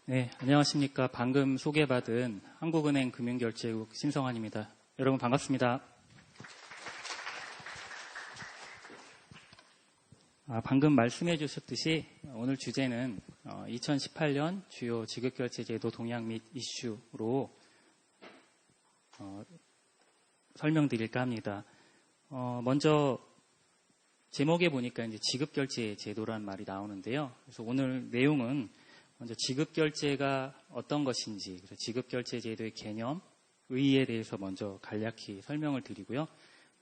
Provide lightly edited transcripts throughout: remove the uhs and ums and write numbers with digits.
네, 안녕하십니까. 방금 소개받은 한국은행 금융결제국 신성환입니다. 여러분 반갑습니다. 방금 말씀해 주셨듯이 오늘 주제는 2018년 주요 지급결제제도 동향 및 이슈로 설명드릴까 합니다. 먼저 제목에 보니까 이제 지급결제제도라는 말이 나오는데요. 그래서 오늘 내용은 먼저 지급결제가 어떤 것인지, 그래서 지급결제제도의 개념, 의의에 대해서 먼저 간략히 설명을 드리고요.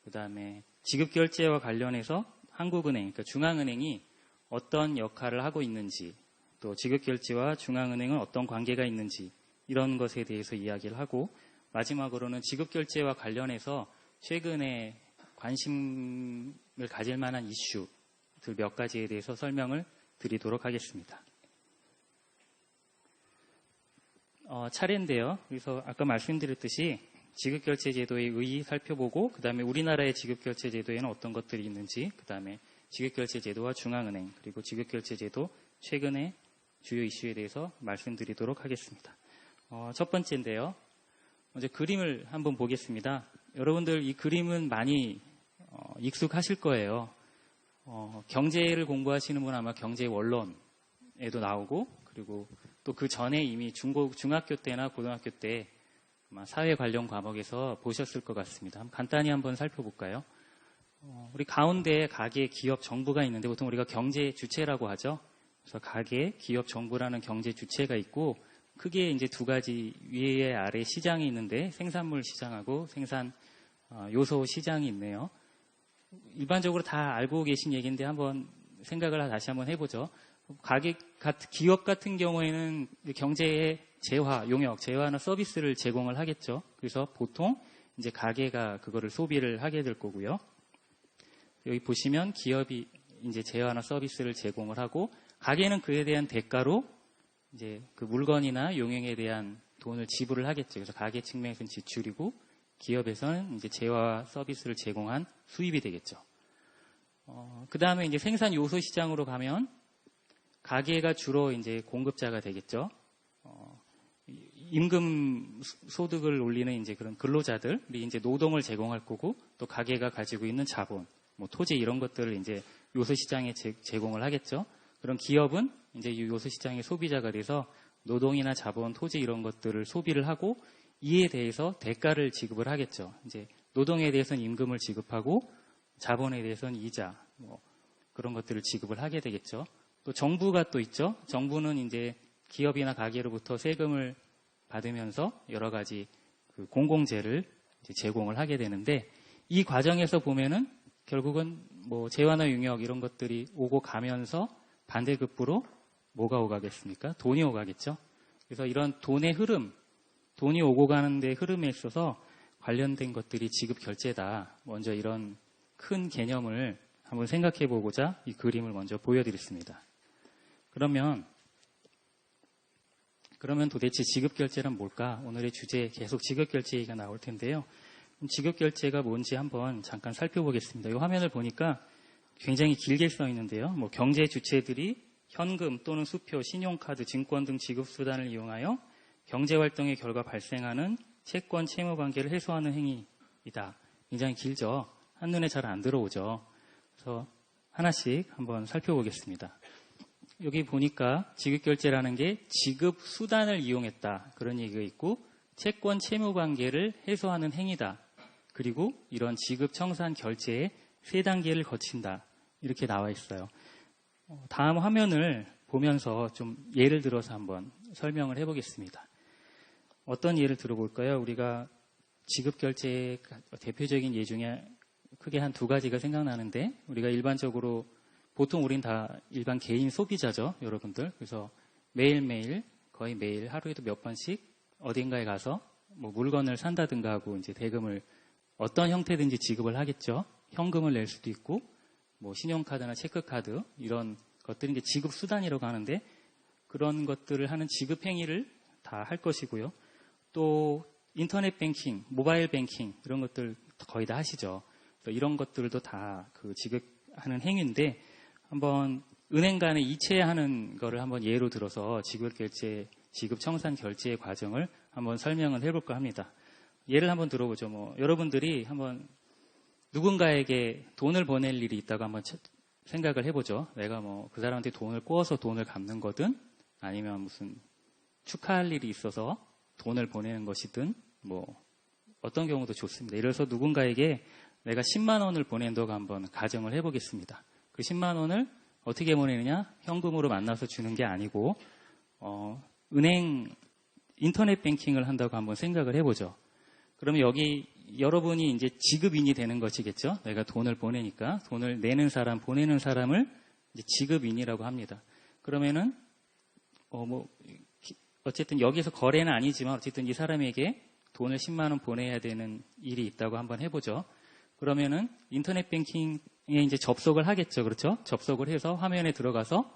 그 다음에 지급결제와 관련해서 한국은행, 그러니까 중앙은행이 어떤 역할을 하고 있는지, 또 지급결제와 중앙은행은 어떤 관계가 있는지, 이런 것에 대해서 이야기를 하고, 마지막으로는 지급결제와 관련해서 최근에 관심을 가질 만한 이슈들 몇 가지에 대해서 설명을 드리도록 하겠습니다. 차례인데요. 그래서 아까 말씀드렸듯이 지급결제제도의 의의 살펴보고, 그 다음에 우리나라의 지급결제제도에는 어떤 것들이 있는지, 그 다음에 지급결제제도와 중앙은행, 그리고 지급결제제도 최근의 주요 이슈에 대해서 말씀드리도록 하겠습니다. 첫 번째인데요. 먼저 그림을 한번 보겠습니다. 여러분들 이 그림은 많이 익숙하실 거예요. 경제를 공부하시는 분은 아마 경제 원론에도 나오고, 그리고 또 그 전에 이미 중학교 때나 고등학교 때 아마 사회 관련 과목에서 보셨을 것 같습니다. 간단히 한번 살펴볼까요? 우리 가운데 가계, 기업, 정부가 있는데 보통 우리가 경제 주체라고 하죠. 그래서 가계, 기업, 정부라는 경제 주체가 있고, 크게 이제 두 가지 위에 아래 시장이 있는데 생산물 시장하고 생산 요소 시장이 있네요. 일반적으로 다 알고 계신 얘기인데 한번 생각을 다시 한번 해보죠. 기업 같은 경우에는 경제의 재화, 용역, 재화나 서비스를 제공을 하겠죠. 그래서 보통 이제 가게가 그거를 소비를 하게 될 거고요. 여기 보시면 기업이 이제 재화나 서비스를 제공을 하고, 가게는 그에 대한 대가로 이제 그 물건이나 용역에 대한 돈을 지불을 하겠죠. 그래서 가게 측면에서는 지출이고, 기업에서는 이제 재화와 서비스를 제공한 수입이 되겠죠. 그 다음에 이제 생산 요소 시장으로 가면 가게가 주로 이제 공급자가 되겠죠. 임금 소득을 올리는 이제 그런 근로자들이 이제 노동을 제공할 거고, 또 가게가 가지고 있는 자본, 뭐 토지 이런 것들을 이제 요소 시장에 제공을 하겠죠. 그런 기업은 이제 이 요소 시장의 소비자가 돼서 노동이나 자본, 토지 이런 것들을 소비를 하고, 이에 대해서 대가를 지급을 하겠죠. 이제 노동에 대해서는 임금을 지급하고, 자본에 대해서는 이자, 뭐 그런 것들을 지급을 하게 되겠죠. 또 정부가 또 있죠. 정부는 이제 기업이나 가게로부터 세금을 받으면서 여러 가지 그 공공재를 이제 제공을 하게 되는데, 이 과정에서 보면은 결국은 뭐 재화나 용역 이런 것들이 오고 가면서 반대급부로 뭐가 오가겠습니까? 돈이 오가겠죠. 그래서 이런 돈의 흐름, 돈이 오고 가는 데 흐름에 있어서 관련된 것들이 지급결제다. 먼저 이런 큰 개념을 한번 생각해 보고자 이 그림을 먼저 보여드렸습니다. 그러면 도대체 지급결제란 뭘까? 오늘의 주제 계속 지급결제 얘기가 나올 텐데요. 지급결제가 뭔지 한번 잠깐 살펴보겠습니다. 이 화면을 보니까 굉장히 길게 써 있는데요. 뭐 경제 주체들이 현금 또는 수표, 신용카드, 증권 등 지급수단을 이용하여 경제활동의 결과 발생하는 채권, 채무 관계를 해소하는 행위이다. 굉장히 길죠. 한눈에 잘 안 들어오죠. 그래서 하나씩 한번 살펴보겠습니다. 여기 보니까 지급결제라는 게 지급 수단을 이용했다. 그런 얘기가 있고, 채권 채무 관계를 해소하는 행위다. 그리고 이런 지급 청산 결제의 3단계를 거친다. 이렇게 나와 있어요. 다음 화면을 보면서 좀 예를 들어서 한번 설명을 해보겠습니다. 어떤 예를 들어볼까요? 우리가 지급결제의 대표적인 예 중에 크게 한 2가지가 생각나는데, 우리가 일반적으로 보통 우린 다 일반 개인 소비자죠, 여러분들. 그래서 매일매일, 거의 매일 하루에도 몇 번씩 어딘가에 가서 뭐 물건을 산다든가 하고 이제 대금을 어떤 형태든지 지급을 하겠죠. 현금을 낼 수도 있고, 뭐 신용카드나 체크카드 이런 것들이 이제 지급 수단이라고 하는데, 그런 것들을 하는 지급 행위를 다 할 것이고요. 또 인터넷 뱅킹, 모바일 뱅킹 이런 것들 거의 다 하시죠. 또 이런 것들도 다 그 지급하는 행위인데, 한번 은행 간에 이체하는 거를 한번 예로 들어서 지급결제 지급 청산 결제의 과정을 한번 설명을 해볼까 합니다. 예를 한번 들어보죠. 여러분들이 한번 누군가에게 돈을 보낼 일이 있다고 한번 생각을 해보죠. 내가 그 사람한테 돈을 꼬아서 돈을 갚는 거든 아니면 무슨 축하할 일이 있어서 돈을 보내는 것이든 어떤 경우도 좋습니다. 예를 들어서 누군가에게 내가 10만 원을 보낸다고 한번 가정을 해보겠습니다. 그 10만 원을 어떻게 보내느냐? 현금으로 만나서 주는 게 아니고 인터넷 뱅킹을 한다고 한번 생각을 해보죠. 그러면 여기 여러분이 이제 지급인이 되는 것이겠죠. 내가 돈을 보내니까 돈을 내는 사람, 보내는 사람을 이제 지급인이라고 합니다. 그러면은 어쨌든 여기서 거래는 아니지만 어쨌든 이 사람에게 돈을 10만 원 보내야 되는 일이 있다고 한번 해보죠. 그러면은 인터넷 뱅킹에 이제 접속을 하겠죠. 그렇죠? 접속을 해서 화면에 들어가서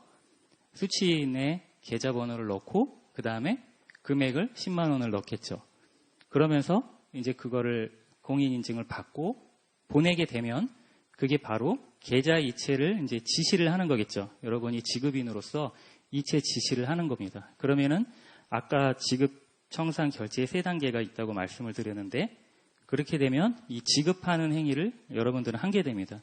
수취인의 계좌번호를 넣고 그 다음에 금액을 10만 원을 넣겠죠. 그러면서 이제 그거를 공인인증을 받고 보내게 되면 그게 바로 계좌 이체를 이제 지시를 하는 거겠죠. 여러분이 지급인으로서 이체 지시를 하는 겁니다. 그러면은 아까 지급 청산 결제의 3단계가 있다고 말씀을 드렸는데 그렇게 되면 이 지급하는 행위를 여러분들은 하게 됩니다.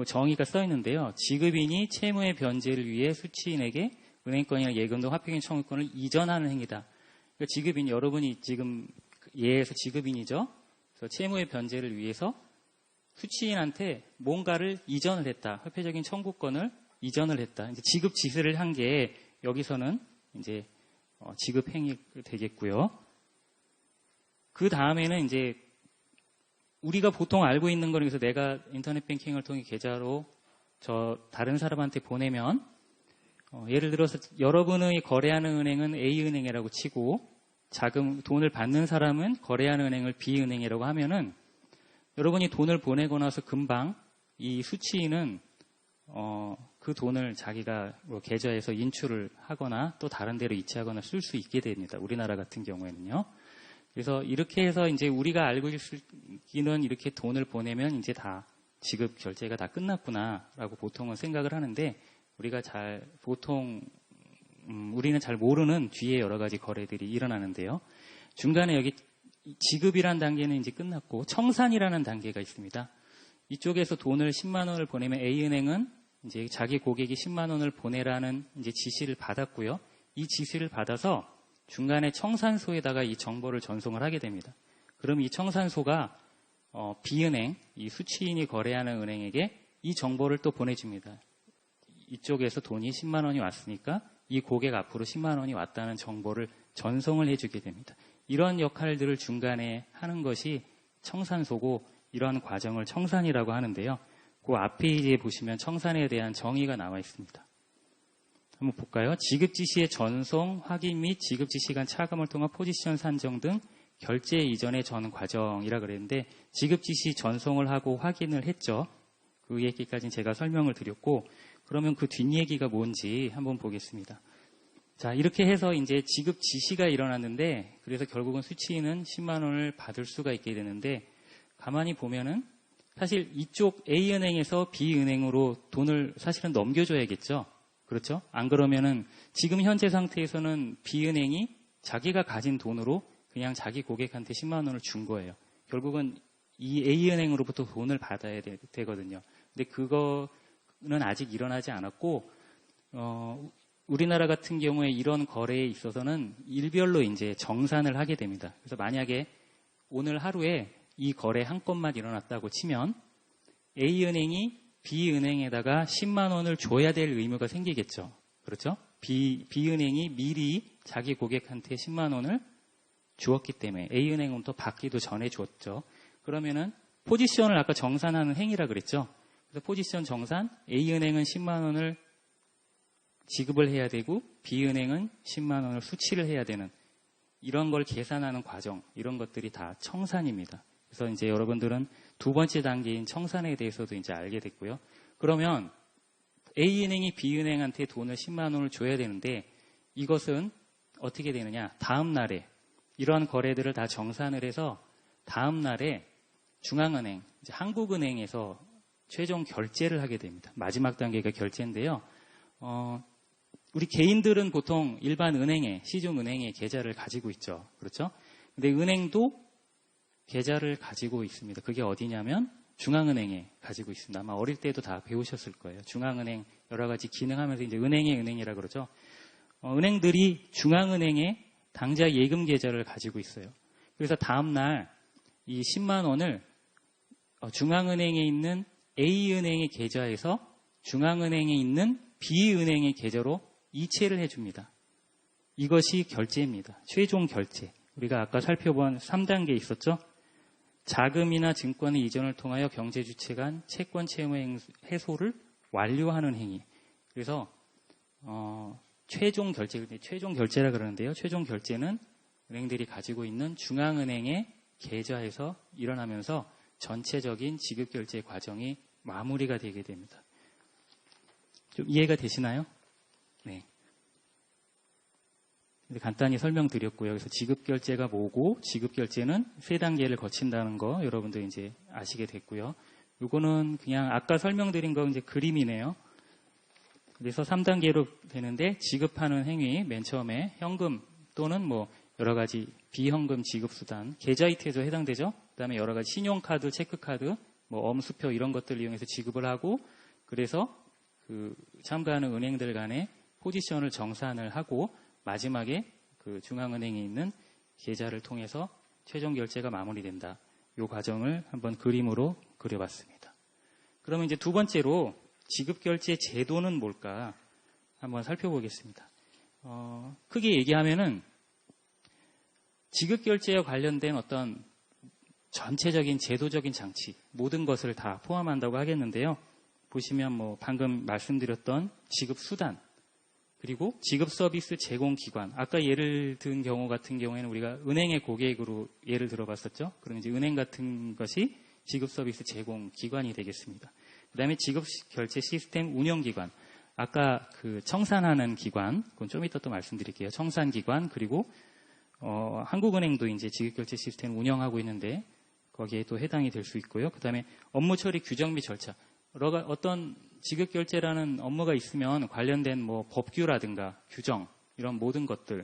정의가 써 있는데요. 지급인이 채무의 변제를 위해 수취인에게 은행권이나 예금등 화평인 청구권을 이전하는 행위다. 그러니까 지급인 여러분이 지금 예에서 지급인이죠. 그래서 채무의 변제를 위해서 수취인한테 뭔가를 이전을 했다. 화폐적인 청구권을 이전을 했다. 이제 지급 지시를 한 게 여기서는 이제 지급 행위 되겠고요. 그 다음에는 이제 우리가 보통 알고 있는 거는 그래서 내가 인터넷 뱅킹을 통해 계좌로 다른 사람한테 보내면 예를 들어서 여러분의 거래하는 은행은 A은행이라고 치고 돈을 받는 사람은 거래하는 은행을 B은행이라고 하면은 여러분이 돈을 보내고 나서 금방 이 수취인은 그 돈을 자기가 계좌에서 인출을 하거나 또 다른 데로 이체하거나 쓸 수 있게 됩니다. 우리나라 같은 경우에는요. 그래서 이렇게 해서 이제 우리가 알고 있기는 이렇게 돈을 보내면 이제 다 지급 결제가 다 끝났구나라고 보통은 생각을 하는데 우리는 잘 모르는 뒤에 여러 가지 거래들이 일어나는데요. 중간에 여기 지급이라는 단계는 이제 끝났고 청산이라는 단계가 있습니다. 이쪽에서 돈을 10만 원을 보내면 A은행은 이제 자기 고객이 10만 원을 보내라는 이제 지시를 받았고요. 이 지시를 받아서 중간에 청산소에다가 이 정보를 전송을 하게 됩니다. 그럼 이 청산소가 B은행, 이 수취인이 거래하는 은행에게 이 정보를 또 보내줍니다. 이쪽에서 돈이 10만 원이 왔으니까 이 고객 앞으로 10만 원이 왔다는 정보를 전송을 해주게 됩니다. 이런 역할들을 중간에 하는 것이 청산소고 이런 과정을 청산이라고 하는데요. 그 앞 페이지에 보시면 청산에 대한 정의가 나와 있습니다. 한번 볼까요? 지급 지시의 전송, 확인 및 지급 지시 간 차감을 통한 포지션 산정 등 결제 이전의 전 과정이라 그랬는데 지급 지시 전송을 하고 확인을 했죠. 그 얘기까지는 제가 설명을 드렸고 그러면 그 뒷얘기가 뭔지 한번 보겠습니다. 자, 이렇게 해서 이제 지급 지시가 일어났는데 그래서 결국은 수취인은 10만 원을 받을 수가 있게 되는데 가만히 보면은 사실 이쪽 A은행에서 B은행으로 돈을 사실은 넘겨줘야겠죠. 그렇죠? 안 그러면은 지금 현재 상태에서는 B은행이 자기가 가진 돈으로 그냥 자기 고객한테 10만 원을 준 거예요. 결국은 이 A은행으로부터 돈을 받아야 되거든요. 근데 그거는 아직 일어나지 않았고, 우리나라 같은 경우에 이런 거래에 있어서는 일별로 이제 정산을 하게 됩니다. 그래서 만약에 오늘 하루에 이 거래 한 건만 일어났다고 치면 A은행이 B은행에다가 10만 원을 줘야 될 의무가 생기겠죠. 그렇죠? B은행이 미리 자기 고객한테 10만 원을 주었기 때문에 A은행은 또 받기도 전에 줬죠. 그러면은 포지션을 아까 정산하는 행위라 그랬죠. 그래서 포지션 정산, A은행은 10만 원을 지급을 해야 되고 B은행은 10만 원을 수취를 해야 되는 이런 걸 계산하는 과정, 이런 것들이 다 청산입니다. 그래서 이제 여러분들은 두 번째 단계인 청산에 대해서도 이제 알게 됐고요. 그러면 A은행이 B은행한테 돈을 10만 원을 줘야 되는데 이것은 어떻게 되느냐? 다음 날에 이러한 거래들을 다 정산을 해서 다음 날에 중앙은행, 이제 한국은행에서 최종 결제를 하게 됩니다. 마지막 단계가 결제인데요. 우리 개인들은 보통 일반 은행에, 시중은행에 계좌를 가지고 있죠. 그렇죠? 근데 은행도 계좌를 가지고 있습니다. 그게 어디냐면 중앙은행에 가지고 있습니다. 아마 어릴 때도 다 배우셨을 거예요. 중앙은행 여러 가지 기능하면서 이제 은행의 은행이라 그러죠. 은행들이 중앙은행에 당좌 예금 계좌를 가지고 있어요. 그래서 다음날 이 10만 원을 중앙은행에 있는 A은행의 계좌에서 중앙은행에 있는 B은행의 계좌로 이체를 해줍니다. 이것이 결제입니다. 최종 결제. 우리가 아까 살펴본 3단계 있었죠? 자금이나 증권의 이전을 통하여 경제주체 간 채권 채무 해소를 완료하는 행위. 그래서 최종 결제라 그러는데요. 최종 결제는 은행들이 가지고 있는 중앙은행의 계좌에서 일어나면서 전체적인 지급결제 과정이 마무리가 되게 됩니다. 좀 이해가 되시나요? 네. 간단히 설명드렸고요. 그래서 지급결제가 뭐고, 지급결제는 세 단계를 거친다는 거 여러분들 이제 아시게 됐고요. 요거는 그냥 아까 설명드린 거 이제 그림이네요. 그래서 3단계로 되는데, 지급하는 행위, 맨 처음에 현금 또는 뭐 여러 가지 비현금 지급수단, 계좌이체도 해당되죠. 그 다음에 여러 가지 신용카드, 체크카드, 뭐 엄수표 이런 것들을 이용해서 지급을 하고, 그래서 그 참가하는 은행들 간의 포지션을 정산을 하고, 마지막에 그 중앙은행에 있는 계좌를 통해서 최종 결제가 마무리된다. 이 과정을 한번 그림으로 그려봤습니다. 그러면 이제 두 번째로 지급결제 제도는 뭘까 한번 살펴보겠습니다. 크게 얘기하면은 지급결제와 관련된 어떤 전체적인 제도적인 장치, 모든 것을 다 포함한다고 하겠는데요. 보시면 뭐 방금 말씀드렸던 지급수단, 그리고 지급서비스 제공기관. 아까 예를 든 경우 같은 경우에는 우리가 은행의 고객으로 예를 들어봤었죠. 그럼 이제 은행 같은 것이 지급서비스 제공기관이 되겠습니다. 그 다음에 지급결제 시스템 운영기관. 아까 그 청산하는 기관, 그건 좀 이따 또 말씀드릴게요. 청산기관, 그리고 한국은행도 이제 지급결제 시스템 운영하고 있는데 거기에 또 해당이 될 수 있고요. 그 다음에 업무 처리 규정 및 절차. 어떤 지급결제라는 업무가 있으면 관련된 뭐 법규라든가 규정 이런 모든 것들이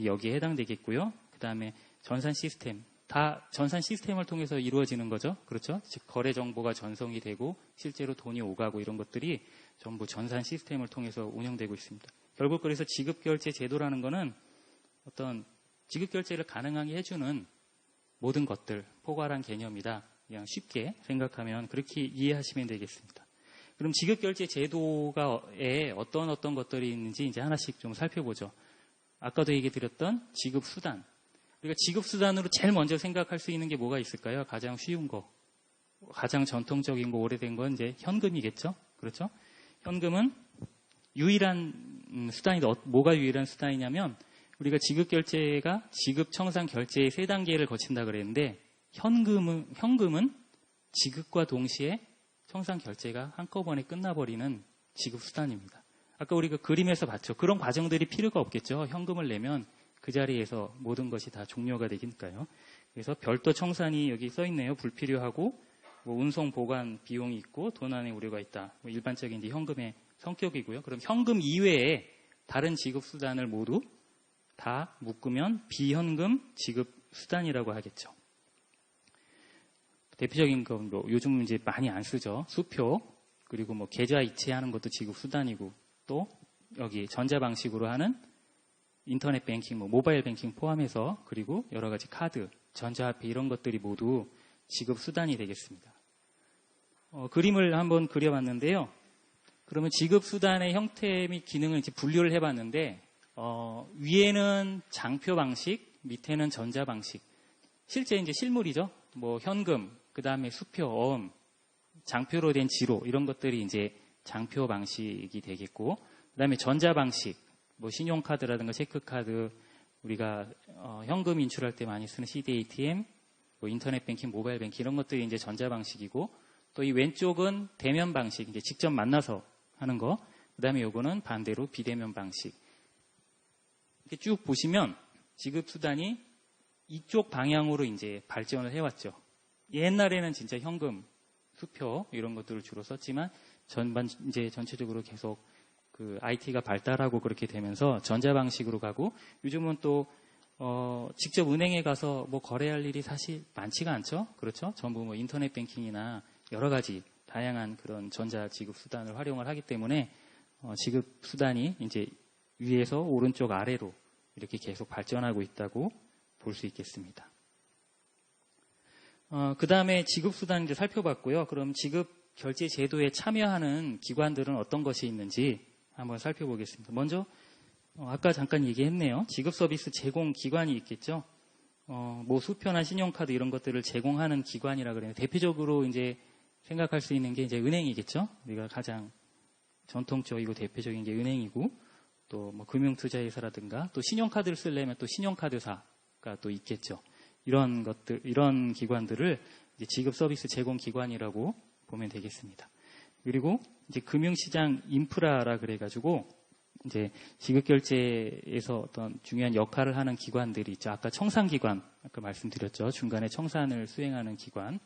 여기에 해당되겠고요. 그 다음에 전산 시스템, 다 전산 시스템을 통해서 이루어지는 거죠. 그렇죠? 즉 거래 정보가 전송이 되고 실제로 돈이 오가고 이런 것들이 전부 전산 시스템을 통해서 운영되고 있습니다. 결국 그래서 지급결제 제도라는 거는 어떤 지급결제를 가능하게 해주는 모든 것들, 포괄한 개념이다. 그냥 쉽게 생각하면 그렇게 이해하시면 되겠습니다. 그럼 지급결제 제도가에 어떤 것들이 있는지 이제 하나씩 좀 살펴보죠. 아까도 얘기 드렸던 지급수단. 우리가 지급수단으로 제일 먼저 생각할 수 있는 게 뭐가 있을까요? 가장 쉬운 거. 가장 전통적인 거, 오래된 건 이제 현금이겠죠? 그렇죠? 현금은 유일한 수단이다. 뭐가 유일한 수단이냐면 우리가 지급결제가 지급청산 결제의 세 단계를 거친다 그랬는데 현금은 지급과 동시에 청산 결제가 한꺼번에 끝나버리는 지급 수단입니다. 아까 우리가 그림에서 봤죠. 그런 과정들이 필요가 없겠죠. 현금을 내면 그 자리에서 모든 것이 다 종료가 되니까요. 그래서 별도 청산이 여기 써 있네요. 불필요하고 뭐 운송 보관 비용이 있고 도난의 우려가 있다. 뭐 일반적인 이제 현금의 성격이고요. 그럼 현금 이외에 다른 지급 수단을 모두 다 묶으면 비현금 지급 수단이라고 하겠죠. 대표적인 건 뭐 요즘 이제 많이 안 쓰죠. 수표, 그리고 뭐 계좌 이체하는 것도 지급 수단이고, 또 여기 전자 방식으로 하는 인터넷 뱅킹, 뭐 모바일 뱅킹 포함해서, 그리고 여러 가지 카드, 전자화폐 이런 것들이 모두 지급 수단이 되겠습니다. 그림을 한번 그려봤는데요. 그러면 지급 수단의 형태 및 기능을 이제 분류를 해봤는데 위에는 장표 방식, 밑에는 전자 방식. 실제 이제 실물이죠. 뭐 현금, 그 다음에 수표, 어음, 장표로 된 지로 이런 것들이 이제 장표 방식이 되겠고, 그 다음에 전자 방식, 뭐 신용카드라든가 체크카드, 우리가 현금 인출할 때 많이 쓰는 CDATM, 뭐 인터넷 뱅킹, 모바일 뱅킹 이런 것들이 이제 전자 방식이고, 또 이 왼쪽은 대면 방식, 이제 직접 만나서 하는 거. 그 다음에 요거는 반대로 비대면 방식. 이렇게 쭉 보시면 지급 수단이 이쪽 방향으로 이제 발전을 해왔죠. 옛날에는 진짜 현금, 수표 이런 것들을 주로 썼지만 이제 전체적으로 계속 그 IT가 발달하고 그렇게 되면서 전자 방식으로 가고 요즘은 또 직접 은행에 가서 뭐 거래할 일이 사실 많지가 않죠. 그렇죠? 전부 뭐 인터넷 뱅킹이나 여러 가지 다양한 그런 전자 지급 수단을 활용을 하기 때문에 지급 수단이 이제 위에서 오른쪽 아래로 이렇게 계속 발전하고 있다고 볼 수 있겠습니다. 그 다음에 지급 수단 이제 살펴봤고요. 그럼 지급 결제 제도에 참여하는 기관들은 어떤 것이 있는지 한번 살펴보겠습니다. 먼저 아까 잠깐 얘기했네요. 지급 서비스 제공 기관이 있겠죠. 뭐 수표나 신용카드 이런 것들을 제공하는 기관이라 그래요. 대표적으로 이제 생각할 수 있는 게 이제 은행이겠죠. 우리가 가장 전통적이고 대표적인 게 은행이고 또 뭐 금융투자회사라든가 또 신용카드를 쓰려면 또 신용카드사가 또 있겠죠. 이런 것들, 이런 기관들을 이제 지급 서비스 제공 기관이라고 보면 되겠습니다. 그리고 이제 금융시장 인프라라 그래가지고 이제 지급결제에서 어떤 중요한 역할을 하는 기관들이 있죠. 아까 청산기관, 아까 말씀드렸죠. 중간에 청산을 수행하는 기관.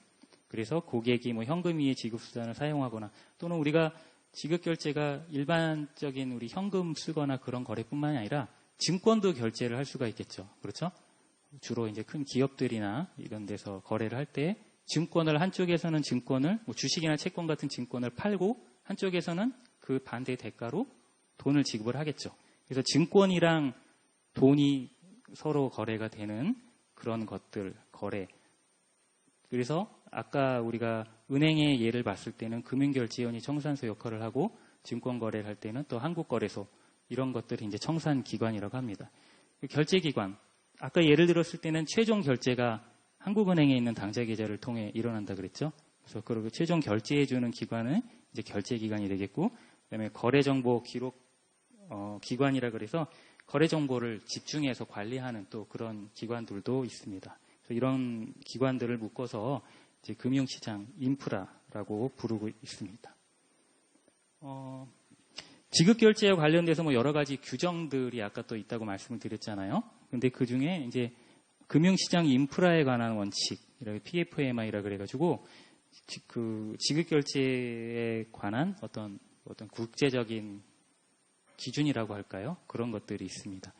그래서 고객이 뭐 현금 이의 지급수단을 사용하거나 또는 우리가 지급결제가 일반적인 우리 현금 쓰거나 그런 거래뿐만이 아니라 증권도 결제를 할 수가 있겠죠. 그렇죠? 주로 이제 큰 기업들이나 이런 데서 거래를 할 때 증권을 한쪽에서는 증권을 뭐 주식이나 채권 같은 증권을 팔고 한쪽에서는 그 반대 대가로 돈을 지급을 하겠죠. 그래서 증권이랑 돈이 서로 거래가 되는 그런 것들, 거래. 그래서 아까 우리가 은행의 예를 봤을 때는 금융결제원이 청산소 역할을 하고 증권 거래를 할 때는 또 한국거래소 이런 것들이 이제 청산기관이라고 합니다. 결제기관. 아까 예를 들었을 때는 최종 결제가 한국은행에 있는 당좌계좌를 통해 일어난다 그랬죠. 그래서 그리고 최종 결제해주는 기관은 이제 결제기관이 되겠고, 그다음에 거래정보 기록 기관이라 그래서 거래정보를 집중해서 관리하는 또 그런 기관들도 있습니다. 그래서 이런 기관들을 묶어서 이제 금융시장 인프라라고 부르고 있습니다. 지급결제와 관련돼서 뭐 여러 가지 규정들이 아까 또 있다고 말씀을 드렸잖아요. 근데 그 중에 이제 금융시장 인프라에 관한 원칙, PFMI라 그래가지고 그 지급결제에 관한 어떤 국제적인 기준이라고 할까요? 그런 것들이 있습니다.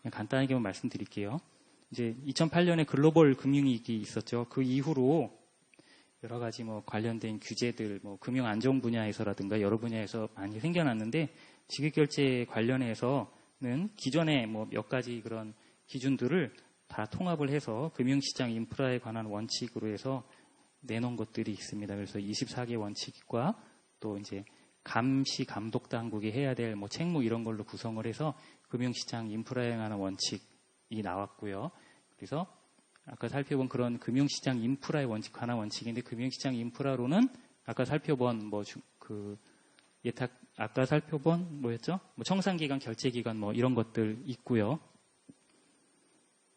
그냥 간단하게만 말씀드릴게요. 이제 2008년에 글로벌 금융위기 있었죠. 그 이후로 여러 가지 뭐 관련된 규제들, 뭐 금융 안정 분야에서라든가 여러 분야에서 많이 생겨났는데 지급결제 관련해서는 기존에 뭐 몇 가지 그런 기준들을 다 통합을 해서 금융시장 인프라에 관한 원칙으로 해서 내놓은 것들이 있습니다. 그래서 24개 원칙과 또 이제 감시 감독 당국이 해야 될 뭐 책무 이런 걸로 구성을 해서 금융시장 인프라에 관한 원칙이 나왔고요. 그래서 아까 살펴본 그런 금융시장 인프라의 원칙, 관한 원칙인데 금융시장 인프라로는 아까 살펴본 아까 살펴본 뭐였죠? 뭐 청산기관, 결제기관 뭐 이런 것들 있고요.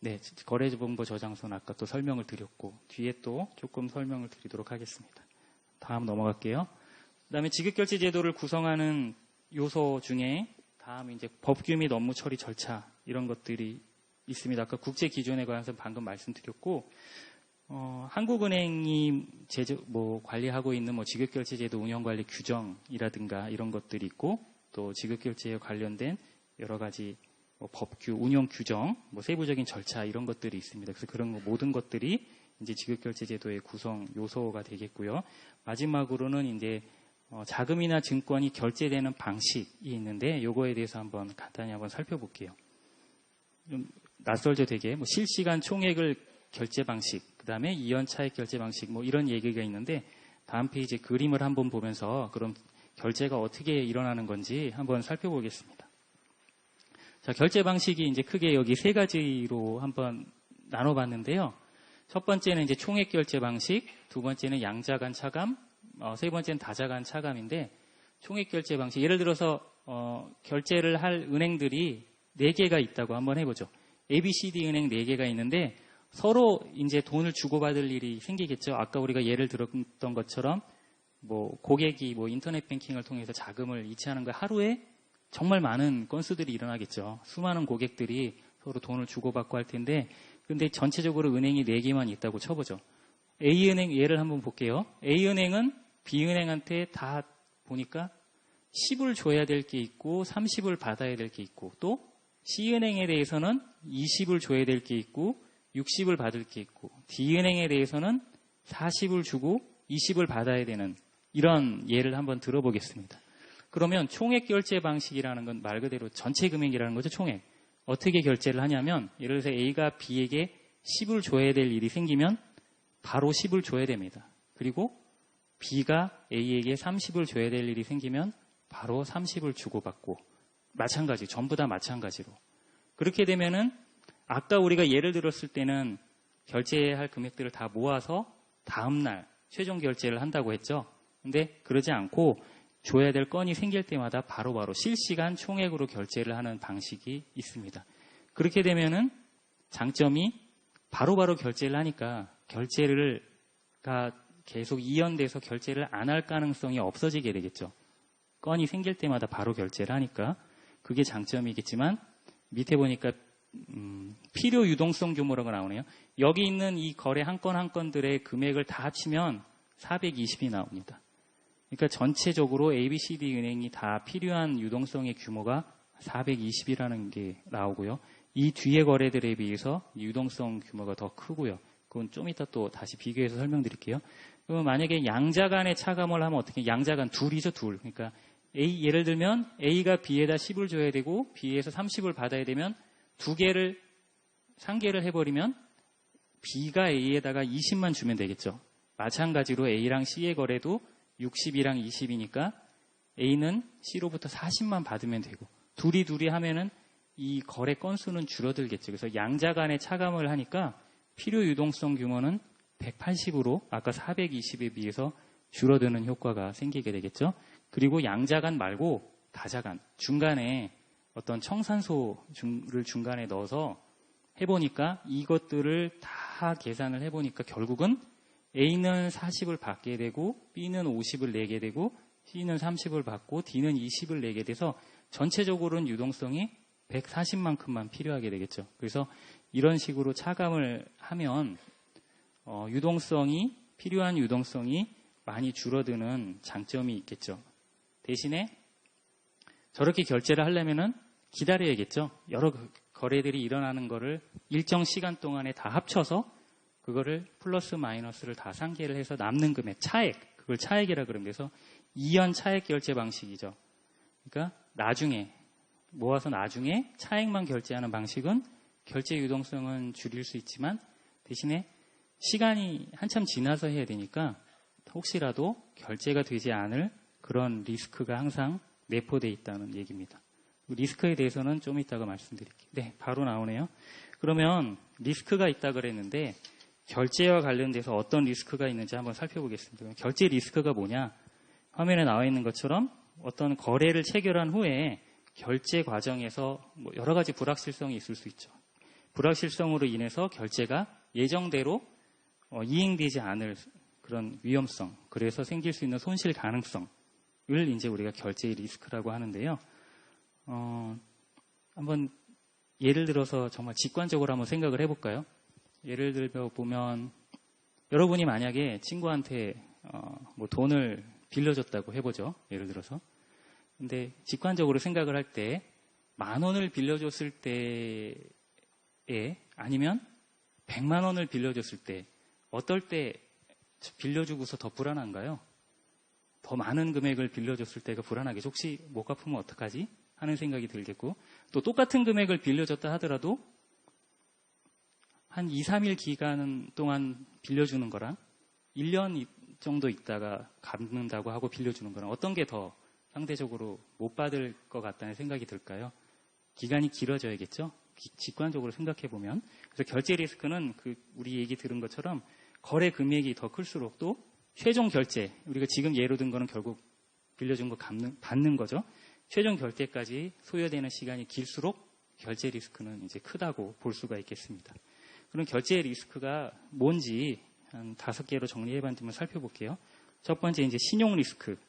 네, 거래정보 저장소는 아까 또 설명을 드렸고 뒤에 또 조금 설명을 드리도록 하겠습니다. 다음 넘어갈게요. 그다음에 지급결제 제도를 구성하는 요소 중에 다음 이제 법규 및 업무 처리 절차 이런 것들이 있습니다. 아까 국제 기준에 관해서 방금 말씀드렸고, 한국은행이 관리하고 있는 뭐 지급결제 제도 운영 관리 규정이라든가 이런 것들이 있고, 또 지급결제에 관련된 여러 가지 뭐 법규, 운영 규정, 뭐 세부적인 절차 이런 것들이 있습니다. 그래서 그런 모든 것들이 이제 지급결제 제도의 구성 요소가 되겠고요. 마지막으로는 이제 자금이나 증권이 결제되는 방식이 있는데, 요거에 대해서 한번 간단히 한번 살펴볼게요. 좀 낯설죠, 되게. 뭐 실시간 총액을 결제 방식, 그 다음에 이연 차액 결제 방식, 뭐 이런 얘기가 있는데, 다음 페이지 그림을 한번 보면서 그럼 결제가 어떻게 일어나는 건지 한번 살펴보겠습니다. 자, 결제 방식이 이제 크게 여기 세 가지로 한번 나눠봤는데요. 첫 번째는 이제 총액 결제 방식, 두 번째는 양자간 차감, 세 번째는 다자간 차감인데, 총액 결제 방식, 예를 들어서 결제를 할 은행들이 4개가 있다고 한번 해보죠. ABCD 은행 4개가 있는데 서로 이제 돈을 주고받을 일이 생기겠죠. 아까 우리가 예를 들었던 것처럼 뭐 고객이 뭐 인터넷 뱅킹을 통해서 자금을 이체하는 거 하루에 정말 많은 건수들이 일어나겠죠. 수많은 고객들이 서로 돈을 주고받고 할 텐데, 근데 전체적으로 은행이 4개만 있다고 쳐보죠. A은행 예를 한번 볼게요. A은행은 B은행한테 다 보니까 10을 줘야 될 게 있고 30을 받아야 될 게 있고 또 C은행에 대해서는 20을 줘야 될 게 있고 60을 받을 게 있고 D은행에 대해서는 40을 주고 20을 받아야 되는 이런 예를 한번 들어보겠습니다. 그러면 총액 결제 방식이라는 건 말 그대로 전체 금액이라는 거죠. 총액. 어떻게 결제를 하냐면 예를 들어서 A가 B에게 10을 줘야 될 일이 생기면 바로 10을 줘야 됩니다. 그리고 B가 A에게 30을 줘야 될 일이 생기면 바로 30을 주고받고 마찬가지, 전부 다 마찬가지로. 그렇게 되면은 아까 우리가 예를 들었을 때는 결제할 금액들을 다 모아서 다음날 최종 결제를 한다고 했죠. 근데 그러지 않고 줘야 될 건이 생길 때마다 바로바로 실시간 총액으로 결제를 하는 방식이 있습니다. 그렇게 되면은 장점이 바로바로 결제를 하니까 결제가 계속 이연돼서 결제를 안 할 가능성이 없어지게 되겠죠. 건이 생길 때마다 바로 결제를 하니까 그게 장점이겠지만 밑에 보니까 필요 유동성 규모라고 나오네요. 여기 있는 이 거래 한 건 한 건들의 금액을 다 합치면 420이 나옵니다. 그러니까 전체적으로 ABCD 은행이 다 필요한 유동성의 규모가 420이라는 게 나오고요. 이 뒤에 거래들에 비해서 유동성 규모가 더 크고요. 그건 좀 이따 또 다시 비교해서 설명드릴게요. 그러면 만약에 양자 간의 차감을 하면 어떻게, 양자 간 둘이죠, 둘. 그러니까 예를 들면 A가 B에다 10을 줘야 되고 B에서 30을 받아야 되면 상계를 해버리면 B가 A에다가 20만 주면 되겠죠. 마찬가지로 A랑 C의 거래도 60이랑 20이니까 A는 C로부터 40만 받으면 되고 둘이 하면은 이 거래 건수는 줄어들겠죠. 그래서 양자 간의 차감을 하니까 필요 유동성 규모는 180으로 아까 420에 비해서 줄어드는 효과가 생기게 되겠죠. 그리고 양자 간 말고 다자 간, 중간에 어떤 청산소를 중간에 넣어서 해보니까 이것들을 다 계산을 해보니까 결국은 A는 40을 받게 되고 B는 50을 내게 되고 C는 30을 받고 D는 20을 내게 돼서 전체적으로는 유동성이 140만큼만 필요하게 되겠죠. 그래서 이런 식으로 차감을 하면 필요한 유동성이 많이 줄어드는 장점이 있겠죠. 대신에 저렇게 결제를 하려면은 기다려야겠죠. 여러 거래들이 일어나는 거를 일정 시간 동안에 다 합쳐서 그거를 플러스 마이너스를 다 상계를 해서 남는 금액, 차액, 그걸 차액이라 그러면 돼서 이연 차액 결제 방식이죠. 그러니까 모아서 나중에 차액만 결제하는 방식은 결제 유동성은 줄일 수 있지만 대신에 시간이 한참 지나서 해야 되니까 혹시라도 결제가 되지 않을 그런 리스크가 항상 내포되어 있다는 얘기입니다. 리스크에 대해서는 좀 이따가 말씀드릴게요. 네, 바로 나오네요. 그러면 리스크가 있다 그랬는데 결제와 관련돼서 어떤 리스크가 있는지 한번 살펴보겠습니다. 결제 리스크가 뭐냐? 화면에 나와 있는 것처럼 어떤 거래를 체결한 후에 결제 과정에서 여러 가지 불확실성이 있을 수 있죠. 불확실성으로 인해서 결제가 예정대로 이행되지 않을 그런 위험성, 그래서 생길 수 있는 손실 가능성을 이제 우리가 결제 리스크라고 하는데요. 한번 예를 들어서 정말 직관적으로 한번 생각을 해볼까요? 예를 들어 보면 여러분이 만약에 친구한테 돈을 빌려줬다고 해보죠. 예를 들어서. 근데 직관적으로 생각을 할 때 10,000원을 빌려줬을 때에 아니면 100만 원을 빌려줬을 때 어떨 때 빌려주고서 더 불안한가요? 더 많은 금액을 빌려줬을 때가 불안하겠죠. 혹시 못 갚으면 어떡하지? 하는 생각이 들겠고 또 똑같은 금액을 빌려줬다 하더라도 한 2, 3일 기간 동안 빌려주는 거랑 1년 정도 있다가 갚는다고 하고 빌려주는 거랑 어떤 게 더 상대적으로 못 받을 것 같다는 생각이 들까요? 기간이 길어져야겠죠? 직관적으로 생각해보면. 그래서 결제 리스크는 우리 얘기 들은 것처럼 거래 금액이 더 클수록 또 최종 결제, 우리가 지금 예로 든 거는 결국 빌려준 거 받는 거죠. 최종 결제까지 소요되는 시간이 길수록 결제 리스크는 이제 크다고 볼 수가 있겠습니다. 그럼 결제 리스크가 뭔지 한 5개로 정리해봤는데 살펴볼게요. 첫 번째 이제 신용 리스크.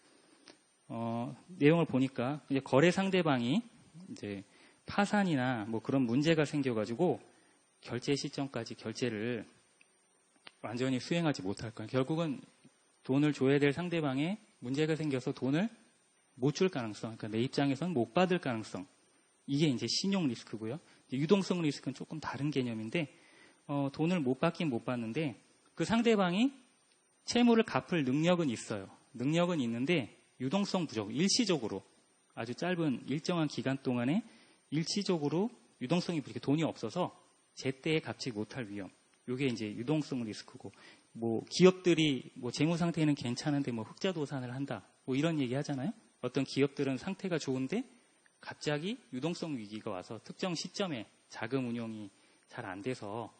내용을 보니까 이제 거래 상대방이 이제 파산이나 그런 문제가 생겨가지고 결제 시점까지 결제를 완전히 수행하지 못할 거예요. 결국은 돈을 줘야 될 상대방에 문제가 생겨서 돈을 못 줄 가능성, 그러니까 내 입장에서는 못 받을 가능성. 이게 이제 신용 리스크고요. 유동성 리스크는 조금 다른 개념인데, 돈을 못 받긴 못 받는데, 그 상대방이 채무를 갚을 능력은 있어요. 능력은 있는데, 유동성 부족, 일시적으로, 아주 짧은 일정한 기간 동안에 일시적으로 유동성이 부족해 돈이 없어서 제때에 갚지 못할 위험. 이게 이제 유동성 리스크고, 뭐 기업들이 뭐 재무 상태는 괜찮은데 뭐 흑자 도산을 한다. 뭐 이런 얘기 하잖아요. 어떤 기업들은 상태가 좋은데 갑자기 유동성 위기가 와서 특정 시점에 자금 운용이 잘 안 돼서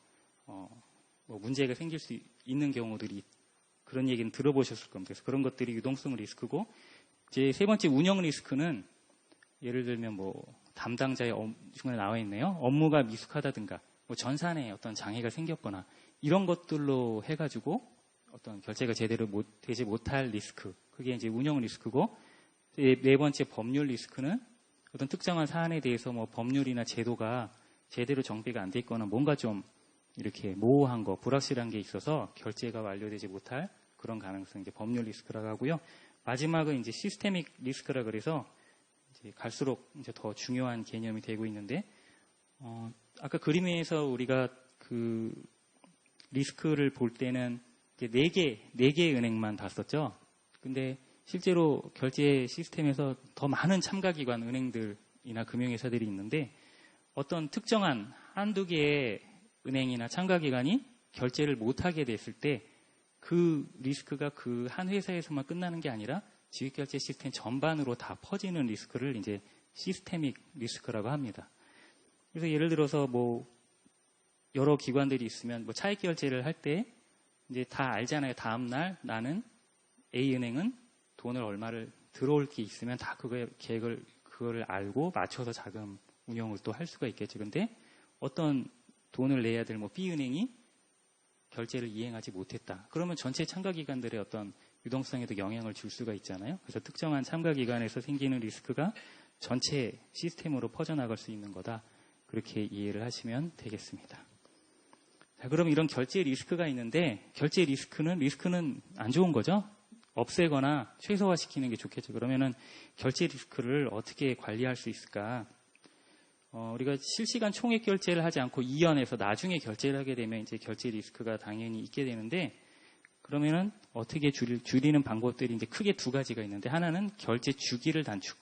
뭐 문제가 생길 수 있는 경우들이 그런 얘기는 들어보셨을 겁니다. 그래서 그런 것들이 유동성 리스크고, 이제 세 번째 운영 리스크는 예를 들면 뭐 담당자의 중간에 나와 있네요. 업무가 미숙하다든가 뭐 전산에 어떤 장애가 생겼거나 이런 것들로 해가지고 어떤 결제가 제대로 되지 못할 리스크. 그게 이제 운영 리스크고, 네 번째 법률 리스크는 어떤 특정한 사안에 대해서 뭐 법률이나 제도가 제대로 정비가 안 돼 있거나 뭔가 좀 이렇게 모호한 거, 불확실한 게 있어서 결제가 완료되지 못할 그런 가능성, 이제 법률 리스크라고 하고요. 마지막은 이제 시스테믹 리스크라 그래서 이제 갈수록 이제 더 중요한 개념이 되고 있는데, 아까 그림에서 우리가 그 리스크를 볼 때는 네 개의 은행만 봤었죠. 근데 실제로 결제 시스템에서 더 많은 참가기관, 은행들이나 금융회사들이 있는데, 어떤 특정한 한두 개의 은행이나 참가기관이 결제를 못하게 됐을 때 그 리스크가 그 한 회사에서만 끝나는 게 아니라 지급결제 시스템 전반으로 다 퍼지는 리스크를 이제 시스테믹 리스크라고 합니다. 그래서 예를 들어서 뭐 여러 기관들이 있으면 뭐 차익 결제를 할 때 이제 다 알잖아요. 다음날 나는 A은행은 돈을 얼마를 들어올 게 있으면 다 그거를 알고 맞춰서 자금 운용을 또 할 수가 있겠죠. 근데 어떤 돈을 내야 될 뭐 B은행이 결제를 이행하지 못했다. 그러면 전체 참가기관들의 어떤 유동성에도 영향을 줄 수가 있잖아요. 그래서 특정한 참가기관에서 생기는 리스크가 전체 시스템으로 퍼져나갈 수 있는 거다. 그렇게 이해를 하시면 되겠습니다. 자, 그럼 이런 결제 리스크가 있는데, 결제 리스크는 안 좋은 거죠? 없애거나 최소화시키는 게 좋겠죠. 그러면은 결제 리스크를 어떻게 관리할 수 있을까? 우리가 실시간 총액 결제를 하지 않고 이연해서 나중에 결제를 하게 되면 이제 결제 리스크가 당연히 있게 되는데, 그러면은 어떻게 줄이는 방법들이 이제 크게 두 가지가 있는데, 하나는 결제 주기를 단축.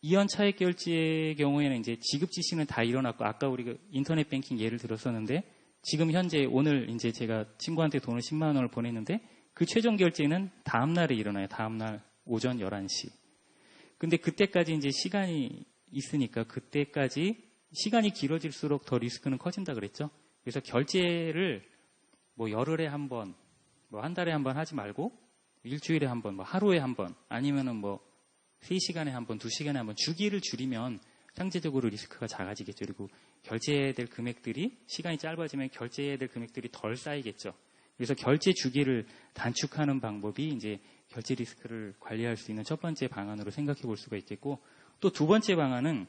이연 차액 결제의 경우에는 이제 지급 지시는 다 일어났고, 아까 우리가 인터넷 뱅킹 예를 들었었는데, 지금 현재 오늘 이제 제가 친구한테 돈을 10만 원을 보냈는데 그 최종 결제는 다음 날에 일어나요. 다음 날 오전 11시. 근데 그때까지 이제 시간이 있으니까 그때까지 시간이 길어질수록 더 리스크는 커진다 그랬죠. 그래서 결제를 뭐 열흘에 한 번, 뭐 한 달에 한 번 하지 말고 일주일에 한 번, 뭐 하루에 한 번, 아니면은 뭐 3시간에 한 번, 2시간에 한 번 주기를 줄이면 상대적으로 리스크가 작아지겠죠. 그리고 결제될 금액들이 시간이 짧아지면 결제될 금액들이 덜 쌓이겠죠. 그래서 결제 주기를 단축하는 방법이 이제 결제 리스크를 관리할 수 있는 첫 번째 방안으로 생각해 볼 수가 있겠고, 또 두 번째 방안은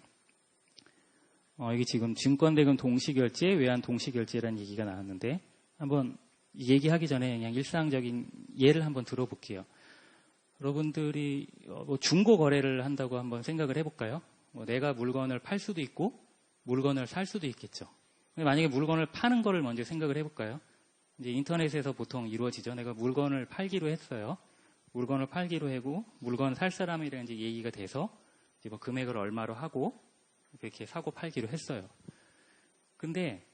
이게 지금 증권대금 동시결제, 외환 동시결제라는 얘기가 나왔는데, 한번 얘기하기 전에 그냥 일상적인 예를 한번 들어볼게요. 여러분들이 뭐 중고 거래를 한다고 한번 생각을 해볼까요? 뭐 내가 물건을 팔 수도 있고 물건을 살 수도 있겠죠. 근데 만약에 물건을 파는 거를 먼저 생각을 해볼까요? 이제 인터넷에서 보통 이루어지죠. 내가 물건을 팔기로 했어요. 물건을 팔기로 하고 물건 살 사람이랑 이제 얘기가 돼서 이제 뭐 금액을 얼마로 하고 이렇게 사고 팔기로 했어요. 근데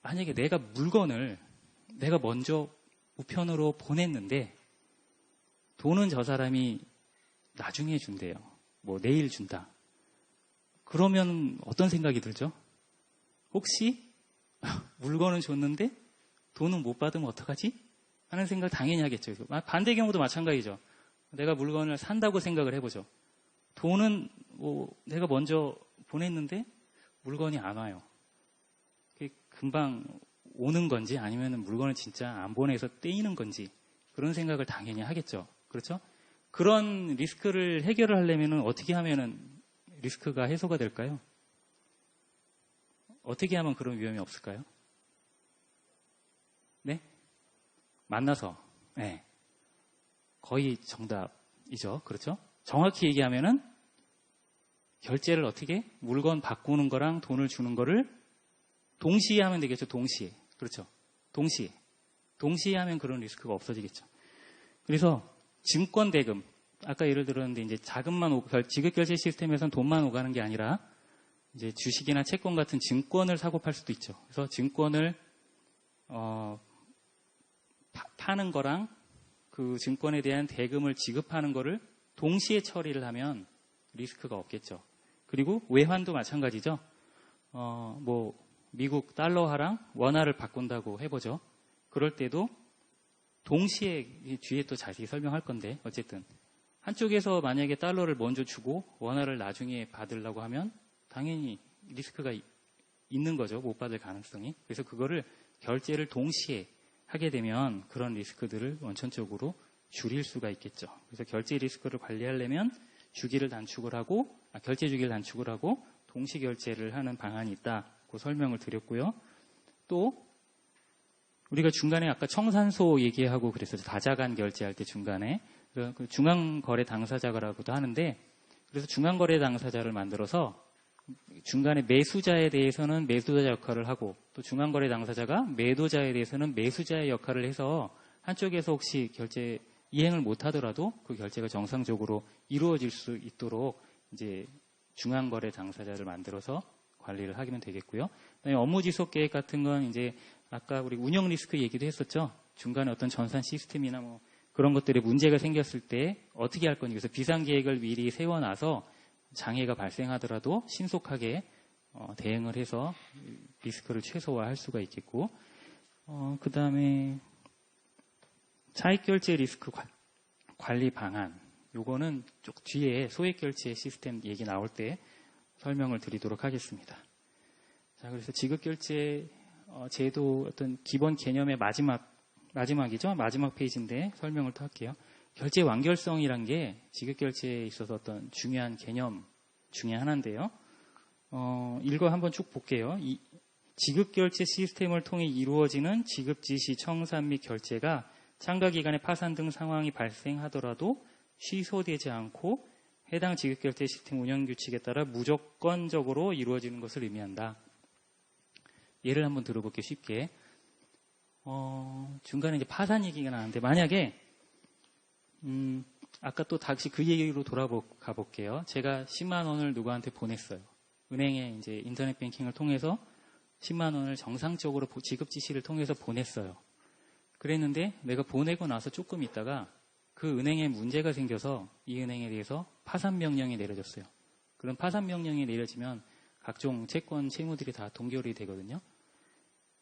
만약에 내가 물건을 내가 먼저 우편으로 보냈는데 돈은 저 사람이 나중에 준대요. 뭐 내일 준다. 그러면 어떤 생각이 들죠? 혹시 물건은 줬는데 돈은 못 받으면 어떡하지? 하는 생각 당연히 하겠죠. 반대 경우도 마찬가지죠. 내가 물건을 산다고 생각을 해보죠. 돈은 뭐 내가 먼저 보냈는데 물건이 안 와요. 금방 오는 건지 아니면 물건을 진짜 안 보내서 떼이는 건지 그런 생각을 당연히 하겠죠. 그렇죠? 그런 리스크를 해결을 하려면 어떻게 하면은 리스크가 해소가 될까요? 어떻게 하면 그런 위험이 없을까요? 네? 만나서. 네. 거의 정답. 결제이죠. 그렇죠? 정확히 얘기하면은 결제를 어떻게 물건 바꾸는 거랑 돈을 주는 거를 동시에 하면 되겠죠. 동시에. 그렇죠. 동시에 하면 그런 리스크가 없어지겠죠. 그래서 증권 대금, 아까 예를 들었는데 이제 자금만 지급 결제 시스템에서는 돈만 오가는 게 아니라 이제 주식이나 채권 같은 증권을 사고 팔 수도 있죠. 그래서 증권을 파는 거랑 그 증권에 대한 대금을 지급하는 거를 동시에 처리를 하면 리스크가 없겠죠. 그리고 외환도 마찬가지죠. 뭐 미국 달러화랑 원화를 바꾼다고 해보죠. 그럴 때도 동시에 뒤에 또 자세히 설명할 건데 어쨌든 한쪽에서 만약에 달러를 먼저 주고 원화를 나중에 받으려고 하면 당연히 리스크가 있는 거죠. 못 받을 가능성이. 그래서 그거를 결제를 동시에 하게 되면 그런 리스크들을 원천적으로 줄일 수가 있겠죠. 그래서 결제 리스크를 관리하려면 결제 주기를 단축을 하고 동시 결제를 하는 방안이 있다고 설명을 드렸고요. 또 우리가 중간에 아까 청산소 얘기하고 그랬었죠. 다자간 결제할 때 중간에 그 중앙거래 당사자라고도 하는데 그래서 중앙거래 당사자를 만들어서 중간에 매수자에 대해서는 매수자 역할을 하고 또 중앙거래 당사자가 매도자에 대해서는 매수자의 역할을 해서 한쪽에서 혹시 결제 이행을 못하더라도 그 결제가 정상적으로 이루어질 수 있도록 이제 중앙거래 당사자를 만들어서 관리를 하면 되겠고요. 그다음에 업무 지속 계획 같은 건 이제 아까 우리 운영 리스크 얘기도 했었죠. 중간에 어떤 전산 시스템이나 뭐 그런 것들에 문제가 생겼을 때 어떻게 할 건지 그래서 비상 계획을 미리 세워놔서 장애가 발생하더라도 신속하게 대응을 해서 리스크를 최소화할 수가 있겠고 그 다음에 차익결제 리스크 관리 방안 요거는 쭉 뒤에 소액결제 시스템 얘기 나올 때 설명을 드리도록 하겠습니다. 자, 그래서 지급결제 제도 어떤 기본 개념의 마지막이죠. 마지막 페이지인데 설명을 또 할게요. 결제 완결성이란 게 지급결제에 있어서 어떤 중요한 개념 중에 하나인데요. 이거 한번 쭉 볼게요. 이 지급결제 시스템을 통해 이루어지는 지급지시, 청산 및 결제가 참가기간에 파산 등 상황이 발생하더라도 취소되지 않고 해당 지급결제 시스템 운영규칙에 따라 무조건적으로 이루어지는 것을 의미한다. 예를 한번 들어볼게요. 쉽게. 중간에 이제 파산 얘기가 나왔는데 만약에 아까 또 다시 그 얘기로 돌아가 볼게요. 제가 10만 원을 누구한테 보냈어요. 은행에 이제 인터넷 뱅킹을 통해서 10만 원을 정상적으로 지급 지시를 통해서 보냈어요. 그랬는데 내가 보내고 나서 조금 있다가 그 은행에 문제가 생겨서 이 은행에 대해서 파산 명령이 내려졌어요. 그럼 파산 명령이 내려지면 각종 채권, 채무들이 다 동결이 되거든요.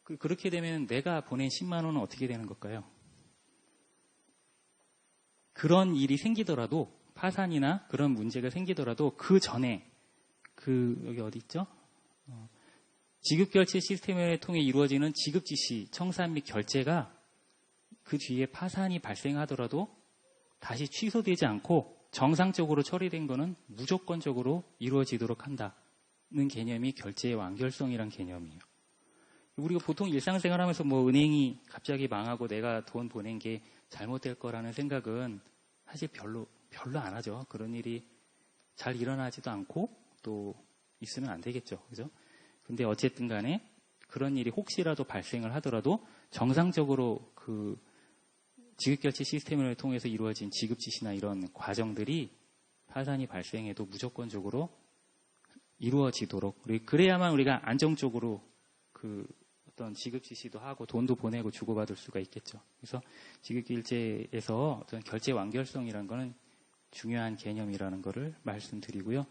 그렇게 되면 내가 보낸 10만 원은 어떻게 되는 걸까요? 그런 일이 생기더라도 파산이나 그런 문제가 생기더라도 그 전에 여기 어디 있죠? 지급결제 시스템을 통해 이루어지는 지급지시, 청산 및 결제가 그 뒤에 파산이 발생하더라도 다시 취소되지 않고 정상적으로 처리된 거는 무조건적으로 이루어지도록 한다는 개념이 결제의 완결성이란 개념이에요. 우리가 보통 일상생활하면서 뭐 은행이 갑자기 망하고 내가 돈 보낸 게 잘못될 거라는 생각은 사실 별로 안 하죠. 그런 일이 잘 일어나지도 않고 또 있으면 안 되겠죠. 그죠? 근데 어쨌든 간에 그런 일이 혹시라도 발생을 하더라도 정상적으로 그 지급결제 시스템을 통해서 이루어진 지급지시나 이런 과정들이 파산이 발생해도 무조건적으로 이루어지도록 그래야만 우리가 안정적으로 그 어떤 지급지시도 하고 돈도 보내고 주고받을 수가 있겠죠. 그래서 지급결제에서 어떤 결제 완결성이라는 거는 중요한 개념이라는 거를 말씀드리고요.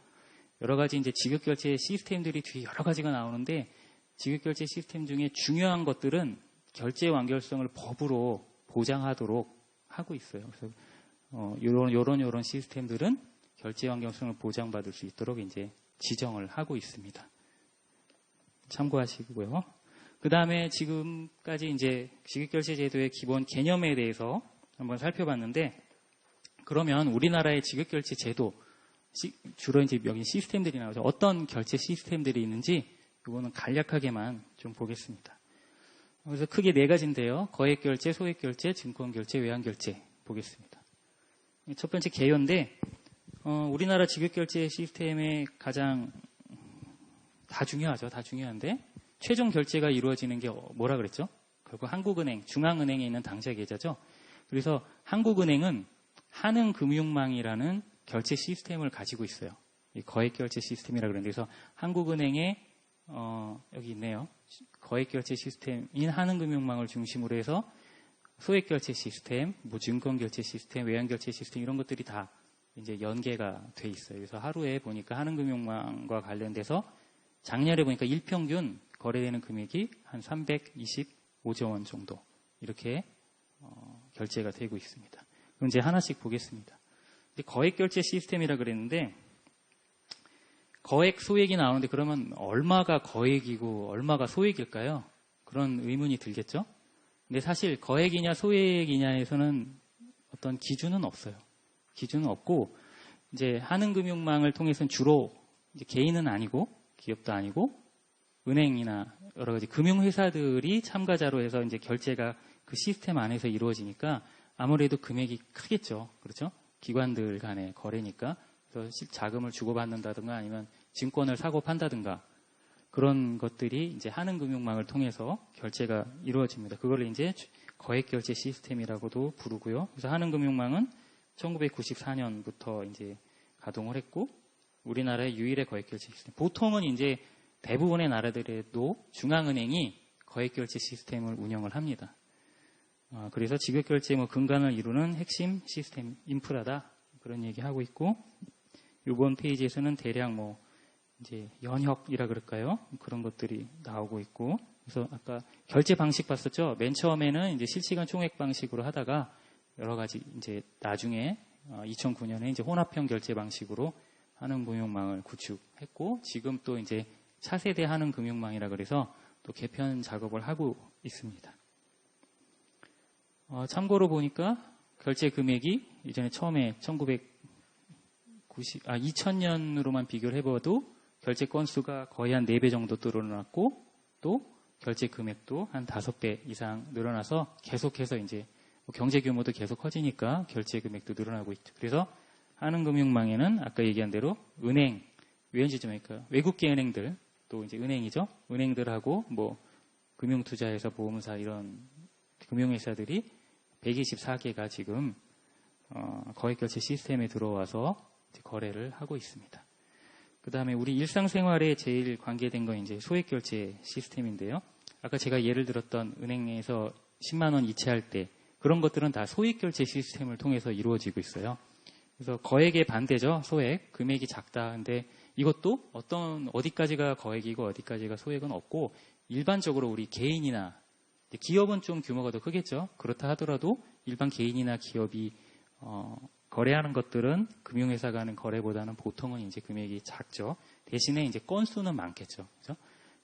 여러 가지 이제 지급결제 시스템들이 뒤에 여러 가지가 나오는데 지급결제 시스템 중에 중요한 것들은 결제 완결성을 법으로 보장하도록 하고 있어요. 그래서 요런 시스템들은 결제 완결성을 보장받을 수 있도록 이제 지정을 하고 있습니다. 참고하시고요. 그 다음에 지금까지 이제 지급결제 제도의 기본 개념에 대해서 한번 살펴봤는데, 그러면 우리나라의 지급결제 제도, 주로 이제 여기 시스템들이 나오죠. 어떤 결제 시스템들이 있는지 이거는 간략하게만 좀 보겠습니다. 그래서 크게 네 가지인데요. 거액결제, 소액결제, 증권결제, 외환결제 보겠습니다. 첫 번째 개요인데 우리나라 지급결제 시스템의 가장 다 중요하죠. 다 중요한데 최종 결제가 이루어지는 게 뭐라 그랬죠? 결국 한국은행, 중앙은행에 있는 당좌 계좌죠. 그래서 한국은행은 한은금융망이라는 결제 시스템을 가지고 있어요. 이 거액결제 시스템이라 그러는데 그래서 한국은행에 여기 있네요. 거액결제 시스템인 한은금융망을 중심으로 해서 소액결제 시스템, 뭐 증권결제 시스템, 외환결제 시스템 이런 것들이 다 이제 연계가 돼 있어요. 그래서 하루에 보니까 한은금융망과 관련돼서 작년에 보니까 일평균 거래되는 금액이 한 325조 원 정도 이렇게 결제가 되고 있습니다. 그럼 이제 하나씩 보겠습니다. 거액결제 시스템이라 그랬는데 거액, 소액이 나오는데 그러면 얼마가 거액이고 얼마가 소액일까요? 그런 의문이 들겠죠? 근데 사실 거액이냐 소액이냐에서는 어떤 기준은 없어요. 기준은 없고 이제 한은금융망을 통해서는 주로 이제 개인은 아니고 기업도 아니고 은행이나 여러 가지 금융회사들이 참가자로 해서 이제 결제가 그 시스템 안에서 이루어지니까 아무래도 금액이 크겠죠. 그렇죠? 기관들 간의 거래니까. 그래서 자금을 주고받는다든가 아니면 증권을 사고 판다든가 그런 것들이 이제 한은금융망을 통해서 결제가 이루어집니다. 그걸 이제 거액결제 시스템이라고도 부르고요. 그래서 한은금융망은 1994년부터 이제 가동을 했고 우리나라의 유일의 거액결제 시스템. 보통은 이제 대부분의 나라들에도 중앙은행이 거액결제 시스템을 운영을 합니다. 그래서 지급결제 근간을 이루는 핵심 시스템 인프라다 그런 얘기하고 있고 이번 페이지에서는 대략 이제 연혁이라 그럴까요? 그런 것들이 나오고 있고 그래서 아까 결제 방식 봤었죠? 맨 처음에는 이제 실시간 총액 방식으로 하다가 여러 가지 이제 나중에 2009년에 이제 혼합형 결제 방식으로 한은금융망을 구축했고 지금 또 이제 차세대 한은금융망이라 그래서 또 개편 작업을 하고 있습니다. 참고로 보니까 결제 금액이 이전에 처음에 2000년으로만 비교를 해봐도 결제 건수가 거의 한 4배 정도 늘어났고 또 결제 금액도 한 5배 이상 늘어나서 계속해서 이제 경제 규모도 계속 커지니까 결제 금액도 늘어나고 있죠. 그래서 한은금융망에는 아까 얘기한 대로 은행, 그러니까 외국계 은행들 또 이제 은행이죠. 은행들하고 금융투자회사, 보험사 이런 금융회사들이 124개가 지금 거액결제 시스템에 들어와서 거래를 하고 있습니다. 그 다음에 우리 일상생활에 제일 관계된 건 이제 소액결제 시스템인데요. 아까 제가 예를 들었던 은행에서 10만 원 이체할 때 그런 것들은 다 소액결제 시스템을 통해서 이루어지고 있어요. 그래서 거액의 반대죠. 소액. 금액이 작다. 근데 이것도 어디까지가 거액이고 어디까지가 소액은 없고 일반적으로 우리 개인이나 기업은 좀 규모가 더 크겠죠. 그렇다 하더라도 일반 개인이나 기업이 거래하는 것들은 금융회사가 하는 거래보다는 보통은 이제 금액이 작죠. 대신에 이제 건수는 많겠죠. 그죠?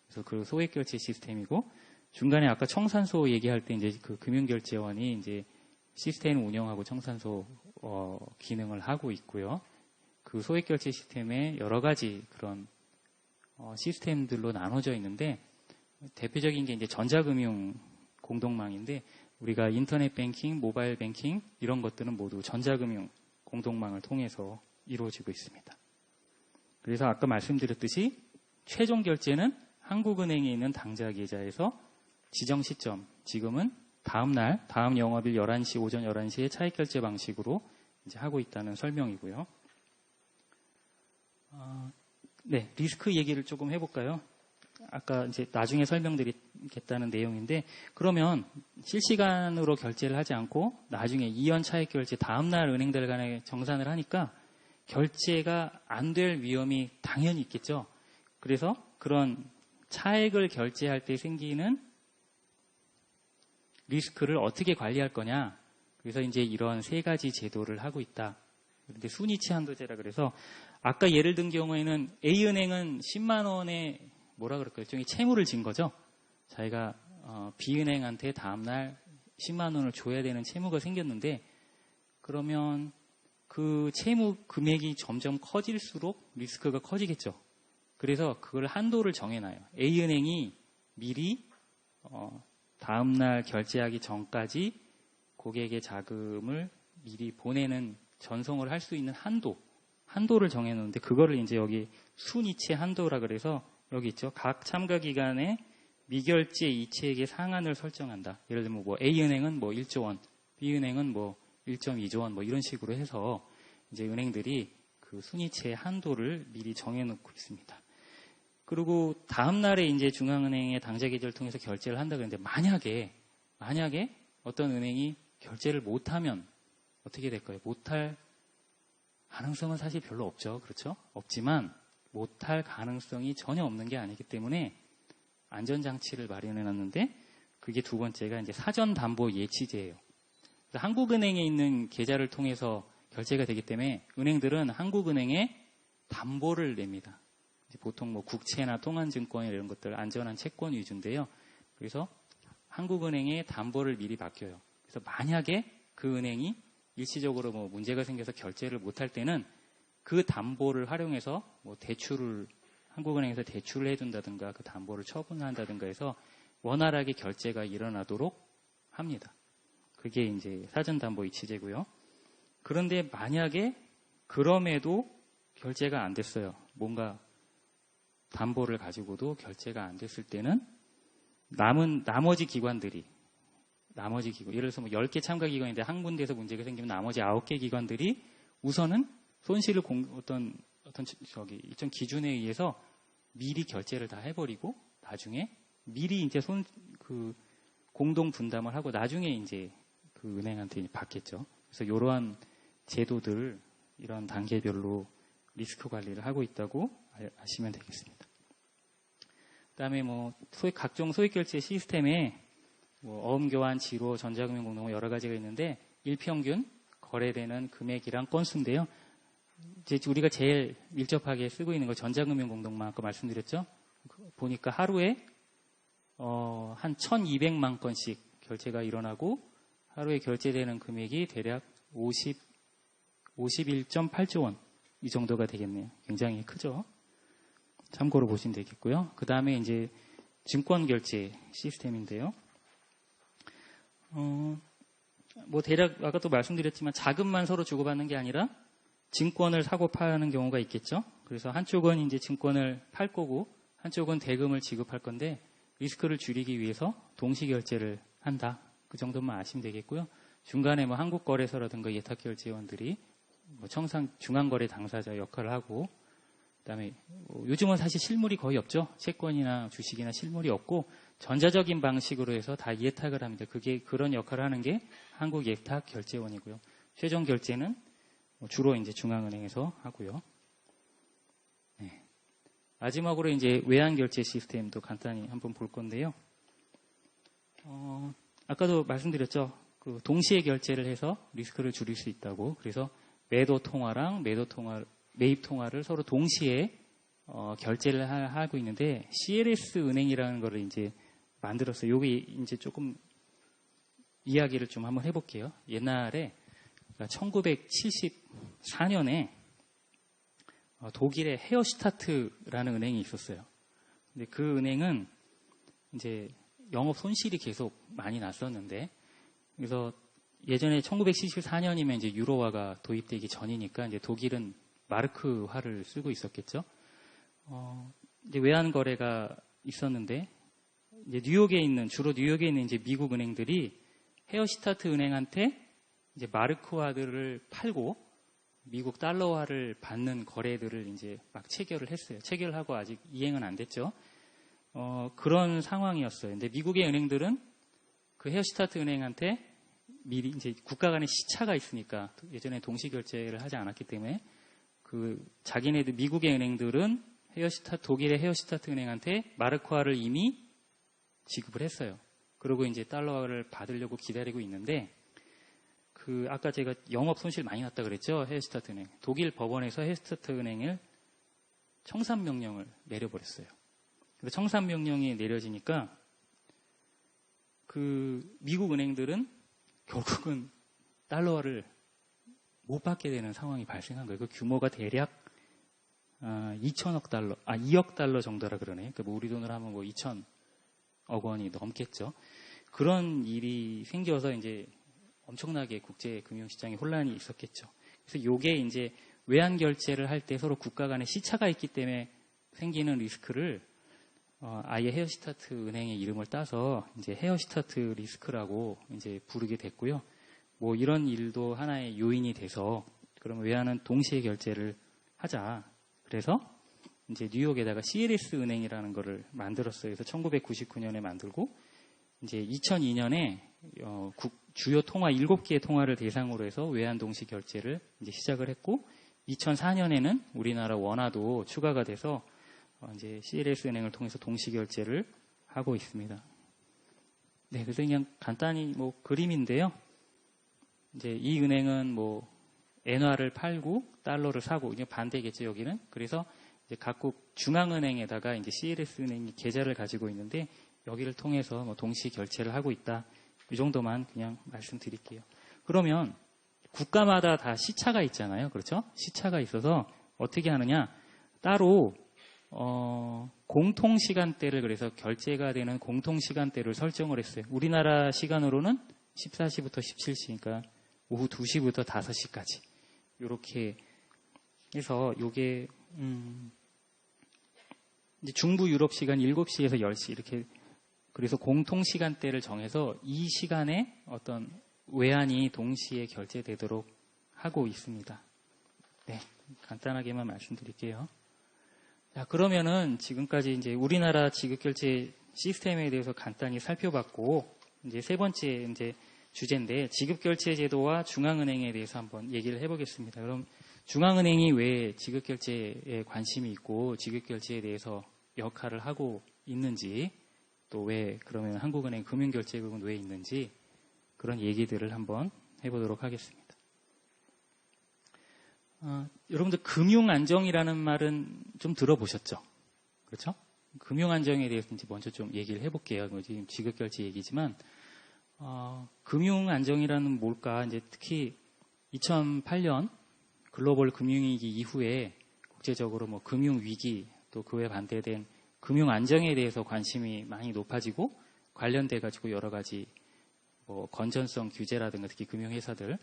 그래서 그 소액결제 시스템이고 중간에 아까 청산소 얘기할 때 이제 그 금융결제원이 이제 시스템을 운영하고 청산소 기능을 하고 있고요. 그 소액결제 시스템에 여러 가지 그런 시스템들로 나눠져 있는데 대표적인 게 이제 전자금융 공동망인데 우리가 인터넷 뱅킹, 모바일 뱅킹 이런 것들은 모두 전자금융 공동망을 통해서 이루어지고 있습니다. 그래서 아까 말씀드렸듯이 최종 결제는 한국은행에 있는 당좌 계좌에서 지정 시점, 지금은 다음 영업일 11시, 오전 11시에 차익 결제 방식으로 이제 하고 있다는 설명이고요. 네, 리스크 얘기를 조금 해볼까요? 아까 이제 나중에 설명드리겠다는 내용인데 그러면 실시간으로 결제를 하지 않고 나중에 이연 차익 결제 다음날 은행들 간에 정산을 하니까 결제가 안 될 위험이 당연히 있겠죠. 그래서 그런 차액을 결제할 때 생기는 리스크를 어떻게 관리할 거냐. 그래서 이제 이런 세 가지 제도를 하고 있다. 그런데 순이치 한도제라 그래서 아까 예를 든 경우에는 A은행은 10만 원에 일종의 채무를 진 거죠. 자기가 B은행한테 다음날 10만 원을 줘야 되는 채무가 생겼는데 그러면 그 채무 금액이 점점 커질수록 리스크가 커지겠죠. 그래서 그걸 한도를 정해놔요. A은행이 미리 다음날 결제하기 전까지 고객의 자금을 미리 보내는 전송을 할 수 있는 한도를 정해놓는데 그거를 이제 여기 순이체 한도라 그래서 여기 있죠. 각 참가 기관의 미결제 이체액의 상한을 설정한다. 예를 들면 뭐 A은행은 뭐 1조 원, B은행은 뭐 1.2조 원 뭐 이런 식으로 해서 이제 은행들이 그 순이체의 한도를 미리 정해놓고 있습니다. 그리고 다음 날에 이제 중앙은행의 당좌 계좌를 통해서 결제를 한다 그랬는데 만약에 어떤 은행이 결제를 못하면 어떻게 될까요? 못할 가능성은 사실 별로 없죠. 그렇죠? 없지만 못할 가능성이 전혀 없는 게 아니기 때문에 안전장치를 마련해 놨는데 그게 두 번째가 이제 사전담보 예치제예요. 그래서 한국은행에 있는 계좌를 통해서 결제가 되기 때문에 은행들은 한국은행에 담보를 냅니다. 보통 뭐 국채나 통한증권 이런 것들 안전한 채권 위주인데요. 그래서 한국은행에 담보를 미리 맡겨요. 그래서 만약에 그 은행이 일시적으로 뭐 문제가 생겨서 결제를 못할 때는 그 담보를 활용해서 뭐 대출을 한국은행에서 대출을 해준다든가 그 담보를 처분한다든가 해서 원활하게 결제가 일어나도록 합니다. 그게 이제 사전담보이체제고요. 그런데 만약에 그럼에도 결제가 안 됐어요. 뭔가 담보를 가지고도 결제가 안 됐을 때는 나머지 기관들이 예를 들어서 뭐 10개 참가 기관인데 한 군데에서 문제가 생기면 나머지 9개 기관들이 우선은 손실을 일정 기준에 의해서 미리 결제를 다 해버리고 나중에 미리 이제 공동 분담을 하고 나중에 이제 그 은행한테 받겠죠. 그래서 이러한 제도들 이런 단계별로 리스크 관리를 하고 있다고 아시면 되겠습니다. 그다음에 뭐 각종 소액결제 시스템에 뭐 어음교환, 지로, 전자금융공동 여러 가지가 있는데 일평균 거래되는 금액이랑 건수인데요. 이제 우리가 제일 밀접하게 쓰고 있는 거 전자금융공동만 아까 말씀드렸죠. 보니까 하루에 한 1,200만 건씩 결제가 일어나고 하루에 결제되는 금액이 대략 51.8조 원 이 정도가 되겠네요. 굉장히 크죠. 참고로 보시면 되겠고요. 그 다음에 이제 증권 결제 시스템인데요. 뭐 대략 아까 또 말씀드렸지만 자금만 서로 주고받는 게 아니라 증권을 사고 파는 경우가 있겠죠. 그래서 한쪽은 이제 증권을 팔 거고 한쪽은 대금을 지급할 건데 리스크를 줄이기 위해서 동시 결제를 한다. 그 정도만 아시면 되겠고요. 중간에 뭐 한국거래소라든가 예탁결제원들이 뭐 청산 중앙거래 당사자 역할을 하고 그다음에 요즘은 사실 실물이 거의 없죠. 채권이나 주식이나 실물이 없고 전자적인 방식으로 해서 다 예탁을 합니다. 그게 그런 역할을 하는 게 한국예탁결제원이고요. 최종 결제는 주로 이제 중앙은행에서 하고요. 네. 마지막으로 이제 외환결제 시스템도 간단히 한번 볼 건데요. 아까도 말씀드렸죠. 그 동시에 결제를 해서 리스크를 줄일 수 있다고. 그래서 매도 통화랑 매입 통화를 서로 동시에 결제를 하고 있는데 CLS 은행이라는 거를 이제 만들었어요. 여기 이제 조금 이야기를 좀 한번 해볼게요. 옛날에 1974년에 독일의 헤어슈타트라는 은행이 있었어요. 근데 그 은행은 이제 영업 손실이 계속 많이 났었는데 그래서 예전에 1974년이면 이제 유로화가 도입되기 전이니까 이제 독일은 마르크화를 쓰고 있었겠죠. 이제 외환 거래가 있었는데 이제 주로 뉴욕에 있는 이제 미국 은행들이 헤어슈타트 은행한테 이제 마르크화들을 팔고 미국 달러화를 받는 거래들을 이제 막 체결을 했어요. 체결하고 아직 이행은 안 됐죠. 그런 상황이었어요. 근데 미국의 은행들은 그 헤어슈타트 은행한테 미리 이제 국가 간의 시차가 있으니까 예전에 동시 결제를 하지 않았기 때문에 미국의 은행들은 독일의 헤어슈타트 은행한테 마르크화를 이미 지급을 했어요. 그리고 이제 달러화를 받으려고 기다리고 있는데 아까 제가 영업 손실 많이 났다 그랬죠. 헤어슈타트 은행. 독일 법원에서 헤어슈타트 은행을 청산 명령을 내려버렸어요. 그래서 청산 명령이 내려지니까 미국 은행들은 결국은 달러화를 못 받게 되는 상황이 발생한 거예요. 그 규모가 대략 2억 달러 정도라 그러네요. 그러니까 뭐 우리 돈으로 하면 뭐 2천억 원이 넘겠죠. 그런 일이 생겨서 이제 엄청나게 국제 금융시장에 혼란이 있었겠죠. 그래서 요게 이제 외환 결제를 할 때 서로 국가 간에 시차가 있기 때문에 생기는 리스크를 아예 헤어시타트 은행의 이름을 따서 이제 헤어시타트 리스크라고 이제 부르게 됐고요. 뭐 이런 일도 하나의 요인이 돼서 그러면 외환은 동시에 결제를 하자. 그래서 이제 뉴욕에다가 CLS 은행이라는 거를 만들었어요. 그래서 1999년에 만들고 이제 2002년에 주요 통화 7개의 통화를 대상으로 해서 외환 동시 결제를 이제 시작을 했고 2004년에는 우리나라 원화도 추가가 돼서 이제 CLS 은행을 통해서 동시 결제를 하고 있습니다. 네, 그래서 그냥 간단히 뭐 그림인데요. 이제 이 은행은 뭐 엔화를 팔고 달러를 사고 이게 반대겠죠, 여기는. 그래서 이제 각국 중앙은행에다가 이제 CLS 은행이 계좌를 가지고 있는데 여기를 통해서 뭐 동시 결제를 하고 있다. 이 정도만 그냥 말씀드릴게요. 그러면 국가마다 다 시차가 있잖아요. 그렇죠? 시차가 있어서 어떻게 하느냐? 따로 공통 시간대를 그래서 결제가 되는 공통 시간대를 설정을 했어요. 우리나라 시간으로는 14시부터 17시니까 오후 2시부터 5시까지 이렇게 해서 이게 이제 중부 유럽 시간 7시에서 10시 이렇게 그래서 공통 시간대를 정해서 이 시간에 어떤 외환이 동시에 결제되도록 하고 있습니다. 네, 간단하게만 말씀드릴게요. 자, 그러면은 지금까지 이제 우리나라 지급결제 시스템에 대해서 간단히 살펴봤고, 이제 세 번째 이제 주제인데, 지급결제 제도와 중앙은행에 대해서 한번 얘기를 해보겠습니다. 그럼 중앙은행이 왜 지급결제에 관심이 있고, 지급결제에 대해서 역할을 하고 있는지, 또 왜 그러면 한국은행 금융결제국은 왜 있는지, 그런 얘기들을 한번 해보도록 하겠습니다. 여러분들 금융안정이라는 말은 좀 들어보셨죠? 그렇죠? 금융안정에 대해서 이제 먼저 좀 얘기를 해볼게요. 지금 지급결제 얘기지만 금융안정이라는 뭘까? 이제 특히 2008년 글로벌 금융위기 이후에 국제적으로 뭐 금융위기 또 그에 반대된 금융안정에 대해서 관심이 많이 높아지고 관련돼 가지고 여러 가지 뭐 건전성 규제라든가 특히 금융회사들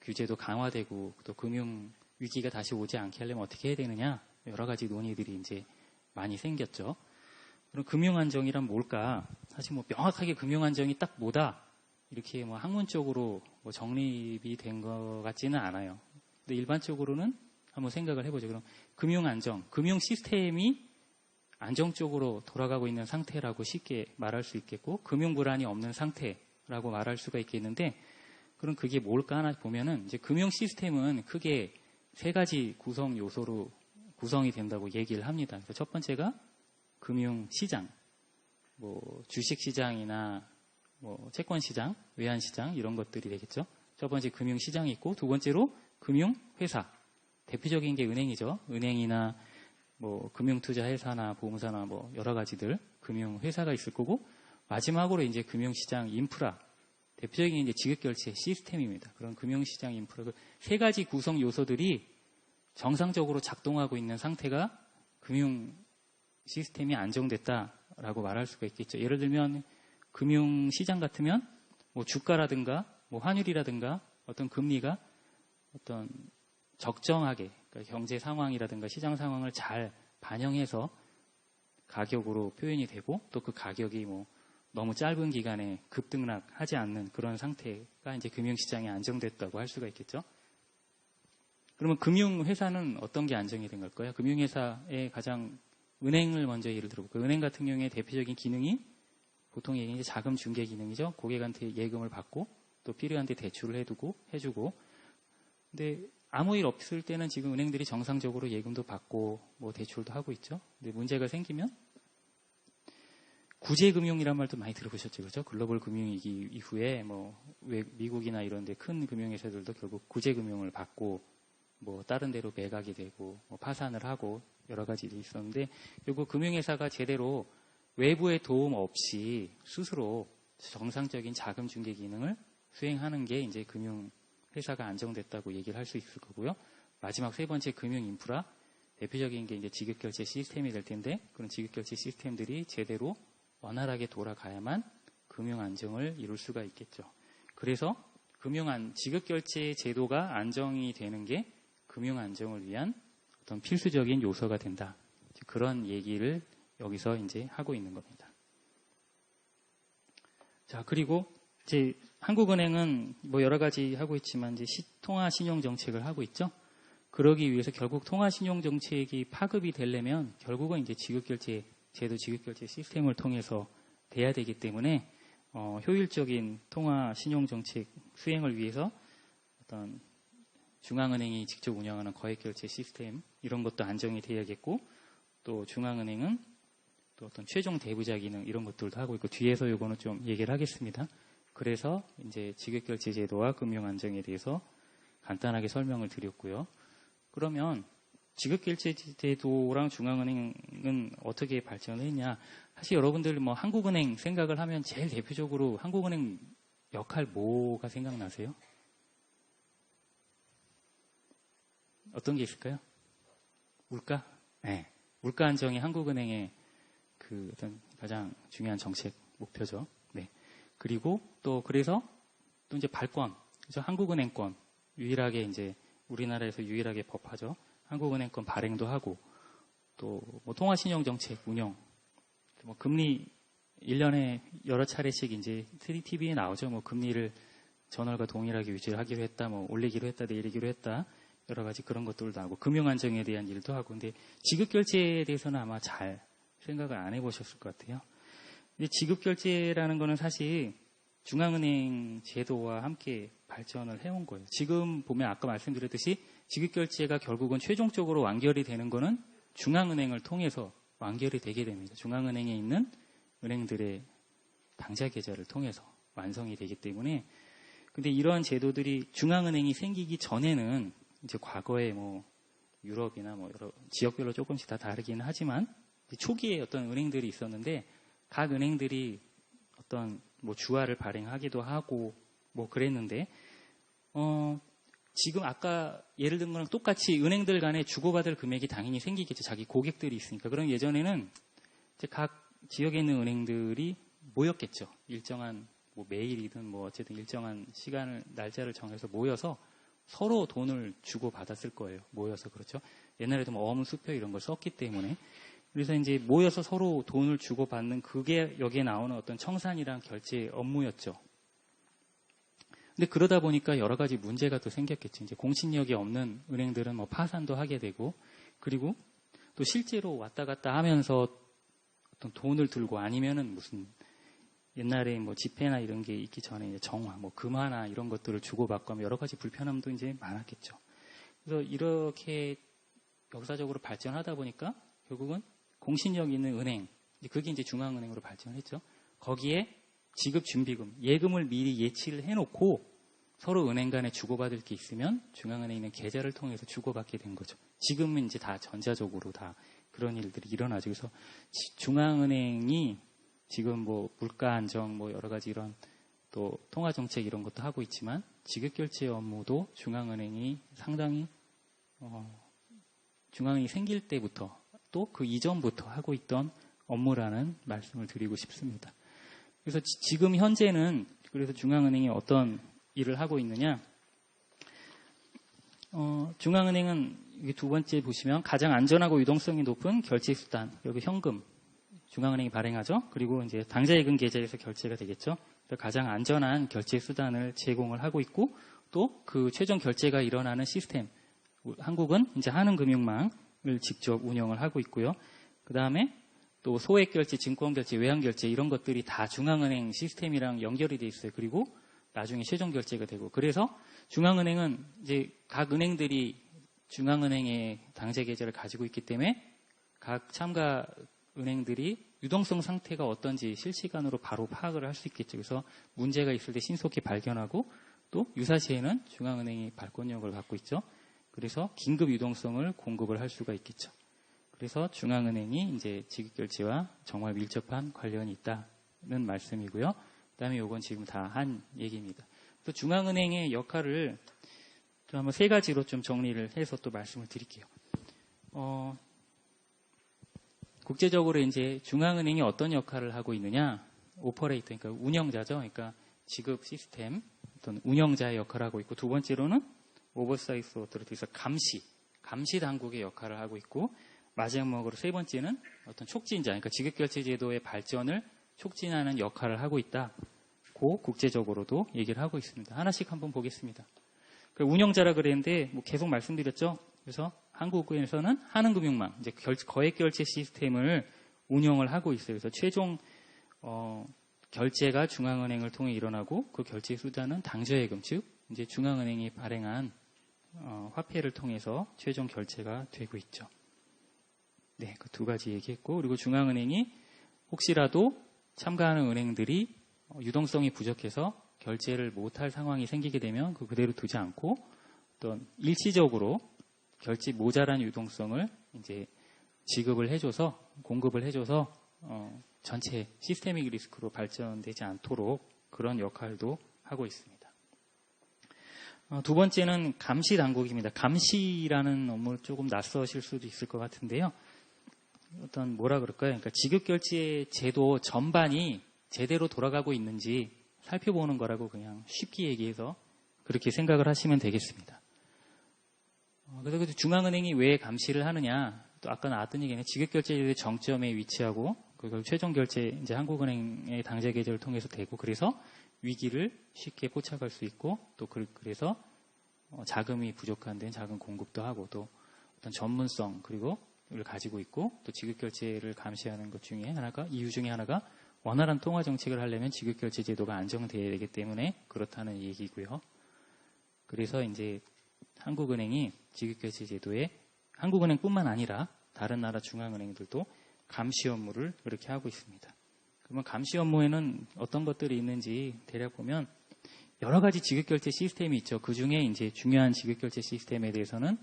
규제도 강화되고 또 금융 위기가 다시 오지 않게 하려면 어떻게 해야 되느냐 여러 가지 논의들이 이제 많이 생겼죠. 그럼 금융안정이란 뭘까? 사실 뭐 명확하게 금융안정이 딱 뭐다 이렇게 뭐 학문적으로 뭐 정립이 된 것 같지는 않아요. 근데 일반적으로는 한번 생각을 해보죠. 그럼 금융안정, 금융 시스템이 안정적으로 돌아가고 있는 상태라고 쉽게 말할 수 있겠고 금융불안이 없는 상태라고 말할 수가 있겠는데 그럼 그게 뭘까 하나 보면은 이제 금융 시스템은 크게 세 가지 구성 요소로 구성이 된다고 얘기를 합니다. 그래서 첫 번째가 금융시장, 뭐 주식시장이나 뭐 채권시장, 외환시장 이런 것들이 되겠죠. 첫 번째 금융시장이 있고 두 번째로 금융회사, 대표적인 게 은행이죠. 은행이나 뭐 금융투자회사나 보험사나 뭐 여러 가지들 금융회사가 있을 거고 마지막으로 이제 금융시장 인프라, 대표적인 이제 지급결제 시스템입니다. 그런 금융시장 인프라 세 가지 구성 요소들이 정상적으로 작동하고 있는 상태가 금융 시스템이 안정됐다라고 말할 수가 있겠죠. 예를 들면 금융시장 같으면 뭐 주가라든가 뭐 환율이라든가 어떤 금리가 어떤 적정하게 그러니까 경제 상황이라든가 시장 상황을 잘 반영해서 가격으로 표현이 되고 또 그 가격이 뭐 너무 짧은 기간에 급등락하지 않는 그런 상태가 이제 금융시장이 안정됐다고 할 수가 있겠죠. 그러면 금융회사는 어떤 게 안정이 된 걸까요? 금융회사의 가장 은행을 먼저 예를 들어볼까요? 은행 같은 경우에 대표적인 기능이 보통 얘기는 자금 중개 기능이죠. 고객한테 예금을 받고 또 필요한 데 대출을 해주고 근데 아무 일 없을 때는 지금 은행들이 정상적으로 예금도 받고 뭐 대출도 하고 있죠. 근데 문제가 생기면 구제금융이란 말도 많이 들어보셨죠, 그렇죠? 글로벌 금융위기 이후에 뭐 미국이나 이런 데 큰 금융회사들도 결국 구제금융을 받고 뭐 다른 데로 매각이 되고 뭐 파산을 하고 여러 가지 일이 있었는데 결국 금융회사가 제대로 외부의 도움 없이 스스로 정상적인 자금 중개 기능을 수행하는 게 이제 금융회사가 안정됐다고 얘기를 할 수 있을 거고요. 마지막 세 번째 금융 인프라 대표적인 게 이제 지급결제 시스템이 될 텐데 그런 지급결제 시스템들이 제대로 원활하게 돌아가야만 금융 안정을 이룰 수가 있겠죠. 그래서 지급결제 제도가 안정이 되는 게 금융 안정을 위한 어떤 필수적인 요소가 된다. 그런 얘기를 여기서 이제 하고 있는 겁니다. 자, 그리고 이제 한국은행은 뭐 여러 가지 하고 있지만 이제 통화 신용 정책을 하고 있죠. 그러기 위해서 결국 통화 신용 정책이 파급이 되려면 결국은 이제 지급결제 제도, 지급결제 시스템을 통해서 돼야 되기 때문에 효율적인 통화 신용 정책 수행을 위해서 어떤 중앙은행이 직접 운영하는 거액결제 시스템 이런 것도 안정이 돼야겠고, 또 중앙은행은 또 어떤 최종 대부자 기능 이런 것들도 하고 있고, 뒤에서 요거는 좀 얘기를 하겠습니다. 그래서 이제 지급결제 제도와 금융 안정에 대해서 간단하게 설명을 드렸고요. 그러면 지급결제 제도랑 중앙은행은 어떻게 발전을 했냐? 사실 여러분들 뭐 한국은행 생각을 하면 제일 대표적으로 한국은행 역할 뭐가 생각나세요? 어떤 게 있을까요? 물가? 네. 물가 안정이 한국은행의 그 어떤 가장 중요한 정책 목표죠. 네. 그리고 또 그래서 또 이제 발권, 그래서 한국은행권 유일하게 이제 우리나라에서 유일하게 법하죠. 한국은행권 발행도 하고, 또 뭐 통화신용 정책 운영, 뭐 금리 1년에 여러 차례씩 이제 TV에 나오죠. 뭐 금리를 전월과 동일하게 유지하기로 했다, 뭐 올리기로 했다, 내리기로 했다, 여러 가지 그런 것들도 하고, 금융 안정에 대한 일도 하고. 근데 지급결제에 대해서는 아마 잘 생각을 안 해보셨을 것 같아요. 근데 지급결제라는 거는 사실 중앙은행 제도와 함께 발전을 해온 거예요. 지금 보면 아까 말씀드렸듯이 지급결제가 결국은 최종적으로 완결이 되는 거는 중앙은행을 통해서 완결이 되게 됩니다. 중앙은행에 있는 은행들의 당좌 계좌를 통해서 완성이 되기 때문에. 근데 이러한 제도들이 중앙은행이 생기기 전에는 이제 과거에 뭐 유럽이나 뭐 여러 지역별로 조금씩 다 다르기는 하지만 초기에 어떤 은행들이 있었는데, 각 은행들이 어떤 뭐 주화를 발행하기도 하고 뭐 그랬는데, 지금 아까 예를 든 거랑 똑같이 은행들 간에 주고받을 금액이 당연히 생기겠죠. 자기 고객들이 있으니까. 그럼 예전에는 이제 각 지역에 있는 은행들이 모였겠죠. 일정한 뭐 매일이든 뭐 어쨌든 일정한 시간을 날짜를 정해서 모여서 서로 돈을 주고 받았을 거예요. 모여서. 그렇죠. 옛날에도 뭐 어문수표 이런 걸 썼기 때문에. 그래서 이제 모여서 서로 돈을 주고 받는 그게 여기에 나오는 어떤 청산이랑 결제 업무였죠. 근데 그러다 보니까 여러 가지 문제가 또 생겼겠죠. 이제 공신력이 없는 은행들은 뭐 파산도 하게 되고, 그리고 또 실제로 왔다 갔다 하면서 어떤 돈을 들고, 아니면은 무슨 옛날에 뭐 지폐나 이런 게 있기 전에 이제 정화, 뭐 금화나 이런 것들을 주고받고 하면 여러 가지 불편함도 이제 많았겠죠. 그래서 이렇게 역사적으로 발전하다 보니까 결국은 공신력 있는 은행, 그게 이제 중앙은행으로 발전했죠. 거기에 지급 준비금, 예금을 미리 예치를 해놓고 서로 은행 간에 주고받을 게 있으면 중앙은행에 있는 계좌를 통해서 주고받게 된 거죠. 지금은 이제 다 전자적으로 다 그런 일들이 일어나죠. 그래서 중앙은행이 지금 뭐 물가 안정, 뭐 여러 가지 이런 또 통화 정책 이런 것도 하고 있지만, 지급결제 업무도 중앙은행이 상당히 중앙은행이 생길 때부터 또 그 이전부터 하고 있던 업무라는 말씀을 드리고 싶습니다. 그래서 지금 현재는 그래서 중앙은행이 어떤 일을 하고 있느냐? 중앙은행은 여기 두 번째 보시면 가장 안전하고 유동성이 높은 결제 수단, 여기 현금 중앙은행이 발행하죠. 그리고 이제 당좌예금 계좌에서 결제가 되겠죠. 그래서 가장 안전한 결제 수단을 제공을 하고 있고, 또 그 최종 결제가 일어나는 시스템, 한국은 이제 한은금융망을 직접 운영을 하고 있고요. 그 다음에 또 소액결제, 증권결제, 외환결제 이런 것들이 다 중앙은행 시스템이랑 연결이 돼 있어요. 그리고 나중에 최종 결제가 되고, 그래서 중앙은행은 이제 각 은행들이 중앙은행의 당좌 계좌를 가지고 있기 때문에 각 참가 은행들이 유동성 상태가 어떤지 실시간으로 바로 파악을 할 수 있겠죠. 그래서 문제가 있을 때 신속히 발견하고, 또 유사시에는 중앙은행이 발권력을 갖고 있죠. 그래서 긴급 유동성을 공급을 할 수가 있겠죠. 그래서 중앙은행이 이제 지급결제와 정말 밀접한 관련이 있다는 말씀이고요. 그다음에 이건 지금 다 한 얘기입니다. 또 중앙은행의 역할을 좀 한번 세 가지로 좀 정리를 해서 또 말씀을 드릴게요. 국제적으로 이제 중앙은행이 어떤 역할을 하고 있느냐? 오퍼레이터, 그러니까 운영자죠. 그러니까 지급 시스템, 어떤 운영자의 역할을 하고 있고, 두 번째로는 오버사이트 오토리티에서 감시 당국의 역할을 하고 있고, 마지막으로 세 번째는 어떤 촉진자, 그러니까 지급결제제도의 발전을 촉진하는 역할을 하고 있다고 국제적으로도 얘기를 하고 있습니다. 하나씩 한번 보겠습니다. 운영자라 그랬는데 계속 말씀드렸죠. 그래서 한국에서는 한은금융망, 이제 거액결제 시스템을 운영을 하고 있어요. 그래서 최종 결제가 중앙은행을 통해 일어나고, 그 결제 수단은 당저예금, 즉 이제 중앙은행이 발행한 화폐를 통해서 최종 결제가 되고 있죠. 네, 그 두 가지 얘기했고, 그리고 중앙은행이 혹시라도 참가하는 은행들이 유동성이 부족해서 결제를 못할 상황이 생기게 되면 그대로 두지 않고, 어떤 일시적으로 결제 모자란 유동성을 이제 지급을 해줘서, 공급을 해줘서 전체 시스테믹 리스크로 발전되지 않도록 그런 역할도 하고 있습니다. 두 번째는 감시 당국입니다. 감시라는 업무 조금 낯서실 수도 있을 것 같은데요. 어떤 뭐라 그럴까요? 그러니까 지급결제 제도 전반이 제대로 돌아가고 있는지 살펴보는 거라고 그냥 쉽게 얘기해서 그렇게 생각을 하시면 되겠습니다. 그래서 중앙은행이 왜 감시를 하느냐? 또 아까 나왔던 얘기는 지급결제제도의 정점에 위치하고, 그걸 최종 결제 이제 한국은행의 당재 계좌를 통해서 되고, 그래서 위기를 쉽게 포착할 수 있고, 또 그래서 자금이 부족한 데는 자금 공급도 하고, 또 어떤 전문성 그리고 를 가지고 있고, 또 지급결제를 감시하는 것 중에 하나가, 이유 중에 하나가 원활한 통화 정책을 하려면 지급결제 제도가 안정되어야 되기 때문에 그렇다는 얘기고요. 그래서 이제 한국은행이 지급결제 제도에, 한국은행뿐만 아니라 다른 나라 중앙은행들도 감시 업무를 이렇게 하고 있습니다. 그러면 감시 업무에는 어떤 것들이 있는지 대략 보면 여러 가지 지급결제 시스템이 있죠. 그 중에 이제 중요한 지급결제 시스템에 대해서는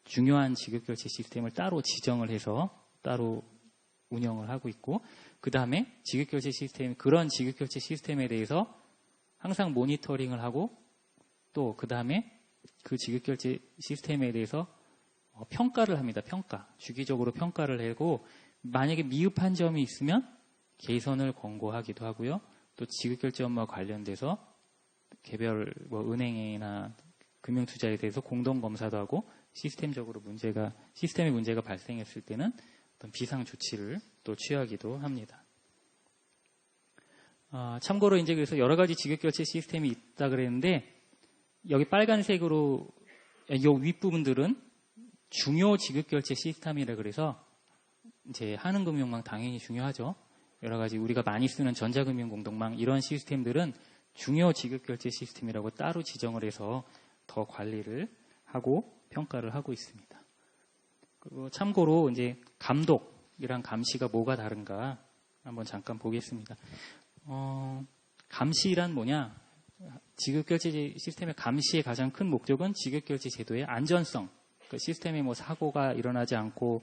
중요한 지급결제 시스템을 따로 지정을 해서 따로 운영을 하고 있고, 그 다음에 지급결제 시스템, 그런 지급결제 시스템에 대해서 항상 모니터링을 하고, 또 그 다음에 그 지급결제 시스템에 대해서 평가를 합니다. 주기적으로 평가를 하고, 만약에 미흡한 점이 있으면 개선을 권고하기도 하고요. 또 지급결제 업무와 관련돼서 개별 은행이나 금융투자에 대해서 공동검사도 하고, 시스템에 문제가 발생했을 때는 어떤 비상 조치를 또 취하기도 합니다. 참고로 이제 그래서 여러 가지 지급결제 시스템이 있다 그랬는데, 여기 빨간색으로 이 윗부분들은 중요 지급결제 시스템이라 그래서 이제 한은금융망 당연히 중요하죠. 여러 가지 우리가 많이 쓰는 전자금융공동망 이런 시스템들은 중요 지급결제 시스템이라고 따로 지정을 해서 더 관리를 하고 평가를 하고 있습니다. 그리고 참고로 이제 감독이랑 감시가 뭐가 다른가 한번 잠깐 보겠습니다. 감시란 뭐냐? 지급결제 시스템의 감시의 가장 큰 목적은 지급결제 제도의 안전성, 그 시스템에 뭐 사고가 일어나지 않고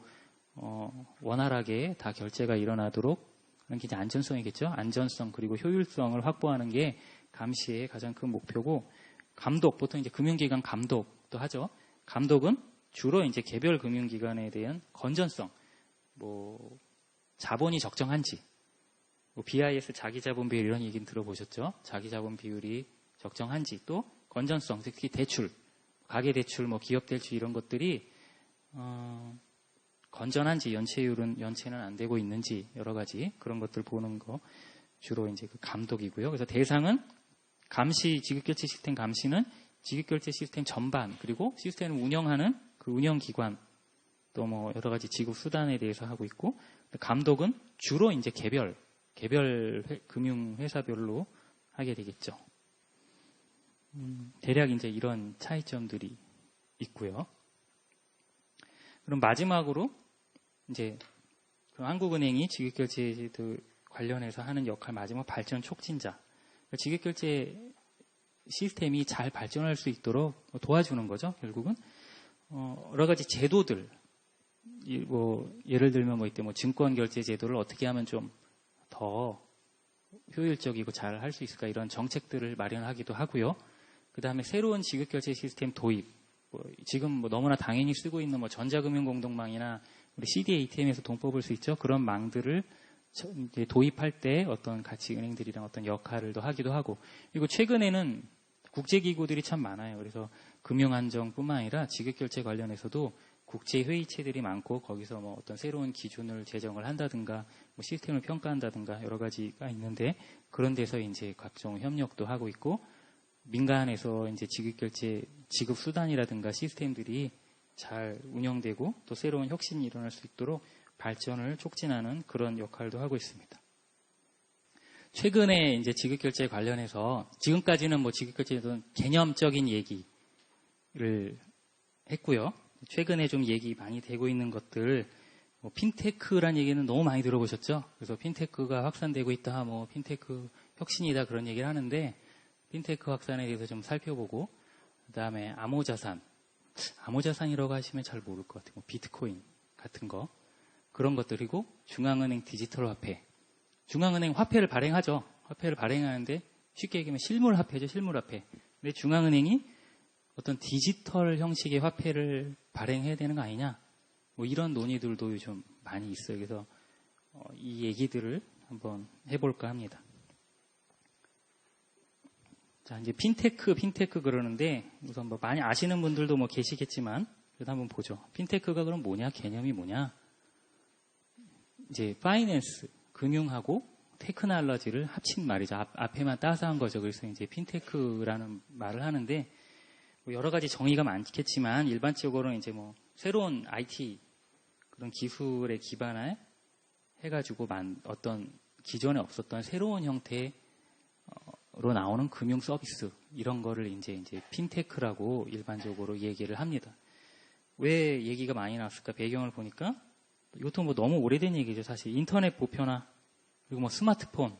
원활하게 다 결제가 일어나도록 하는 게 이제 안전성이겠죠. 안전성 그리고 효율성을 확보하는 게 감시의 가장 큰 목표고, 감독, 보통 이제 금융기관 감독도 하죠. 감독은 주로 이제 개별 금융기관에 대한 건전성, 뭐 자본이 적정한지, 뭐 BIS 자기자본 비율 이런 얘기는 들어보셨죠? 자기자본 비율이 적정한지, 또 건전성, 특히 대출, 가계대출, 뭐 기업대출 이런 것들이 건전한지, 연체는 안 되고 있는지 여러 가지 그런 것들 보는 거 주로 이제 그 감독이고요. 그래서 대상은 감시, 지급결제 시스템 감시는 지급결제 시스템 전반, 그리고 시스템을 운영하는 그 운영기관, 또 뭐 여러 가지 지급 수단에 대해서 하고 있고, 감독은 주로 이제 개별 금융회사별로 하게 되겠죠. 대략 이제 이런 차이점들이 있고요. 그럼 마지막으로 이제 그 한국은행이 지급결제제도 관련해서 하는 역할, 마지막 발전 촉진자. 지급결제 시스템이 잘 발전할 수 있도록 도와주는 거죠. 결국은 여러 가지 제도들, 뭐 예를 들면 뭐 이때 뭐 증권결제 제도를 어떻게 하면 좀 더 효율적이고 잘 할 수 있을까, 이런 정책들을 마련하기도 하고요. 그 다음에 새로운 지급결제 시스템 도입, 지금 뭐 너무나 당연히 쓰고 있는 뭐 전자금융공동망이나 우리 CD ATM에서 돈 뽑을 수 있죠. 그런 망들을 이제 도입할 때 어떤 같이 은행들이랑 어떤 역할을 더 하기도 하고, 그리고 최근에는 국제기구들이 참 많아요. 그래서 금융안정뿐만 아니라 지급결제 관련해서도 국제회의체들이 많고, 거기서 뭐 어떤 새로운 기준을 제정을 한다든가, 뭐 시스템을 평가한다든가 여러 가지가 있는데, 그런 데서 이제 각종 협력도 하고 있고, 민간에서 이제 지급결제 지급 수단이라든가 시스템들이 잘 운영되고 또 새로운 혁신이 일어날 수 있도록 발전을 촉진하는 그런 역할도 하고 있습니다. 최근에 이제 지급결제 관련해서 지금까지는 뭐 지급결제에 대한 개념적인 얘기를 했고요. 최근에 좀 얘기 많이 되고 있는 것들, 뭐 핀테크란 얘기는 너무 많이 들어보셨죠? 그래서 핀테크가 확산되고 있다, 뭐 핀테크 혁신이다 그런 얘기를 하는데, 핀테크 확산에 대해서 좀 살펴보고, 그 다음에 암호자산이라고 하시면 잘 모를 것 같아요. 뭐 비트코인 같은 거, 그런 것들이고, 중앙은행 디지털 화폐. 중앙은행 화폐를 발행하죠. 화폐를 발행하는데 쉽게 얘기하면 실물화폐죠. 실물화폐. 근데 중앙은행이 어떤 디지털 형식의 화폐를 발행해야 되는 거 아니냐, 뭐 이런 논의들도 요즘 많이 있어요. 그래서 이 얘기들을 한번 해볼까 합니다. 자, 이제 핀테크 그러는데, 우선 뭐 많이 아시는 분들도 뭐 계시겠지만, 그래도 한번 보죠. 핀테크가 그럼 뭐냐? 개념이 뭐냐? 이제 파이낸스, 금융하고 테크놀로지를 합친 말이죠. 앞에만 따서 한 거죠. 그래서 이제 핀테크라는 말을 하는데, 뭐 여러 가지 정의가 많겠지만, 일반적으로는 이제 뭐 새로운 IT 그런 기술에 기반을 해가지고 어떤 기존에 없었던 새로운 형태의 로 나오는 금융 서비스, 이런 거를 이제 핀테크라고 일반적으로 얘기를 합니다. 왜 얘기가 많이 나왔을까? 배경을 보니까 이것도 뭐 너무 오래된 얘기죠. 사실 인터넷 보편화, 그리고 뭐 스마트폰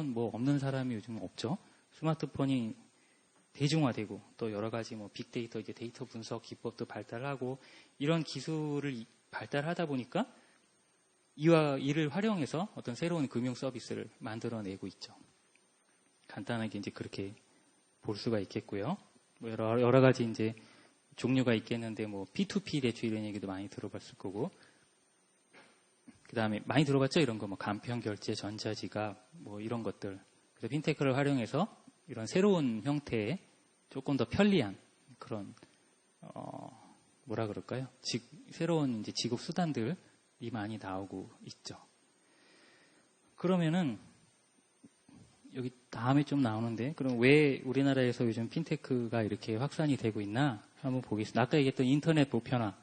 뭐 없는 사람이 요즘 없죠. 스마트폰이 대중화되고, 또 여러 가지 뭐 빅데이터, 이제 데이터 분석 기법도 발달하고, 이런 기술을 발달하다 보니까 이를 활용해서 어떤 새로운 금융 서비스를 만들어내고 있죠. 간단하게 이제 그렇게 볼 수가 있겠고요. 뭐 여러 가지 이제 종류가 있겠는데, 뭐 P2P 대출 이런 얘기도 많이 들어봤을 거고, 그 다음에 많이 들어봤죠? 이런 거 뭐 간편 결제, 전자지갑 뭐 이런 것들. 그래서 핀테크를 활용해서 이런 새로운 형태의 조금 더 편리한 그런 뭐라 그럴까요? 새로운 이제 지급 수단들이 많이 나오고 있죠. 그러면은 여기 다음에 좀 나오는데, 그럼 왜 우리나라에서 요즘 핀테크가 이렇게 확산이 되고 있나 한번 보겠습니다. 아까 얘기했던 인터넷 보편화,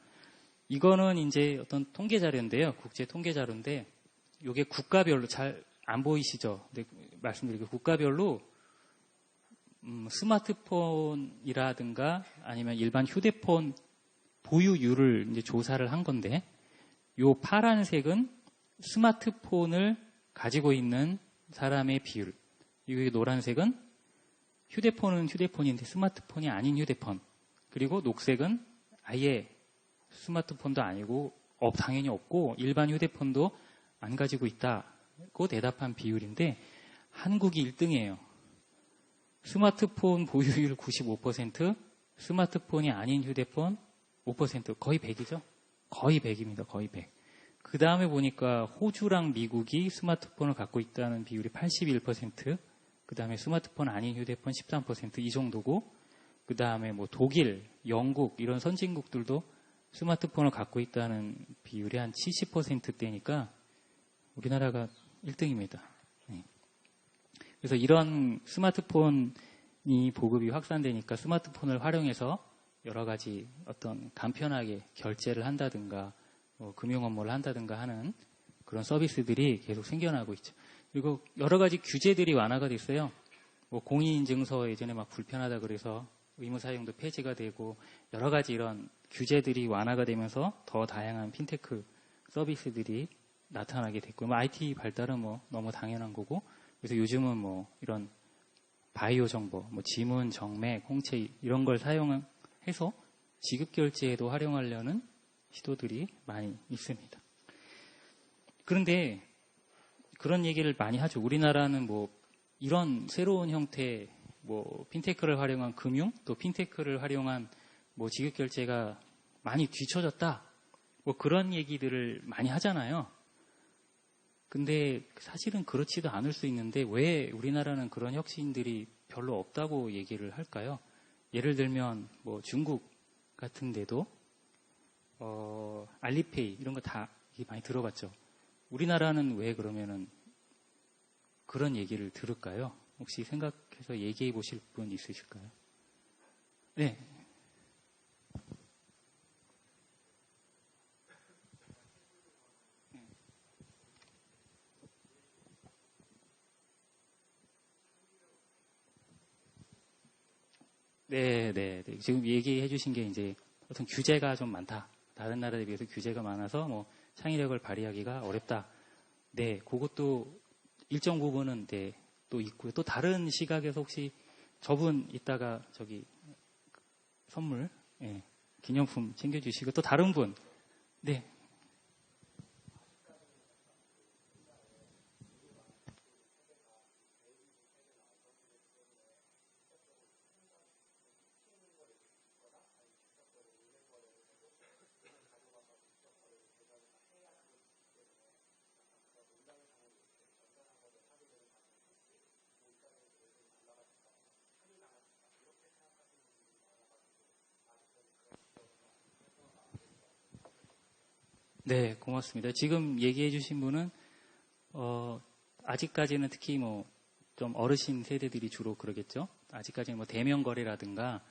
이거는 이제 어떤 통계 자료인데요. 국제 통계 자료인데, 이게 국가별로 잘 안 보이시죠? 근데 말씀드리고, 국가별로 스마트폰이라든가 아니면 일반 휴대폰 보유율을 이제 조사를 한 건데, 요 파란색은 스마트폰을 가지고 있는 사람의 비율, 이게 노란색은 휴대폰은 휴대폰인데 스마트폰이 아닌 휴대폰, 그리고 녹색은 아예 스마트폰도 아니고 당연히 없고 일반 휴대폰도 안 가지고 있다고 대답한 비율인데, 한국이 1등이에요. 스마트폰 보유율 95%, 스마트폰이 아닌 휴대폰 5%, 거의 100이죠? 거의 100입니다. 거의 100. 그 다음에 보니까 호주랑 미국이 스마트폰을 갖고 있다는 비율이 81%, 그 다음에 스마트폰 아닌 휴대폰 13%, 이 정도고, 그 다음에 뭐 독일, 영국 이런 선진국들도 스마트폰을 갖고 있다는 비율이 한 70%대니까 우리나라가 1등입니다. 네. 그래서 이런 스마트폰이 보급이 확산되니까 스마트폰을 활용해서 여러 가지 어떤 간편하게 결제를 한다든가 뭐 금융 업무를 한다든가 하는 그런 서비스들이 계속 생겨나고 있죠. 그리고 여러 가지 규제들이 완화가 됐어요. 뭐 공인인증서 예전에 막 불편하다 그래서 의무 사용도 폐지가 되고, 여러 가지 이런 규제들이 완화가 되면서 더 다양한 핀테크 서비스들이 나타나게 됐고, 뭐 IT 발달은 뭐 너무 당연한 거고, 그래서 요즘은 뭐 이런 바이오 정보, 뭐 지문, 정맥, 홍채 이런 걸 사용해서 지급 결제에도 활용하려는 시도들이 많이 있습니다. 그런데 그런 얘기를 많이 하죠. 우리나라는 뭐 이런 새로운 형태, 뭐 핀테크를 활용한 금융, 또 핀테크를 활용한 뭐 지급 결제가 많이 뒤처졌다, 뭐 그런 얘기들을 많이 하잖아요. 근데 사실은 그렇지도 않을 수 있는데 왜 우리나라는 그런 혁신들이 별로 없다고 얘기를 할까요? 예를 들면 뭐 중국 같은 데도 알리페이 이런 거 다 많이 들어봤죠. 우리나라는 왜 그러면은 그런 얘기를 들을까요? 혹시 생각해서 얘기해 보실 분 있으실까요? 네. 네, 네, 네. 지금 얘기해 주신 게 이제 어떤 규제가 좀 많다. 다른 나라에 비해서 규제가 많아서 뭐 창의력을 발휘하기가 어렵다. 네, 그것도 일정 부분은 네, 또 있고요. 또 다른 시각에서 혹시 저분 이따가 저기 선물, 예, 기념품 챙겨주시고 또 다른 분, 네. 네, 고맙습니다. 지금 얘기해 주신 분은 아직까지는 특히 뭐 좀 어르신 세대들이 주로 그러겠죠. 아직까지는 뭐 대면 거래라든가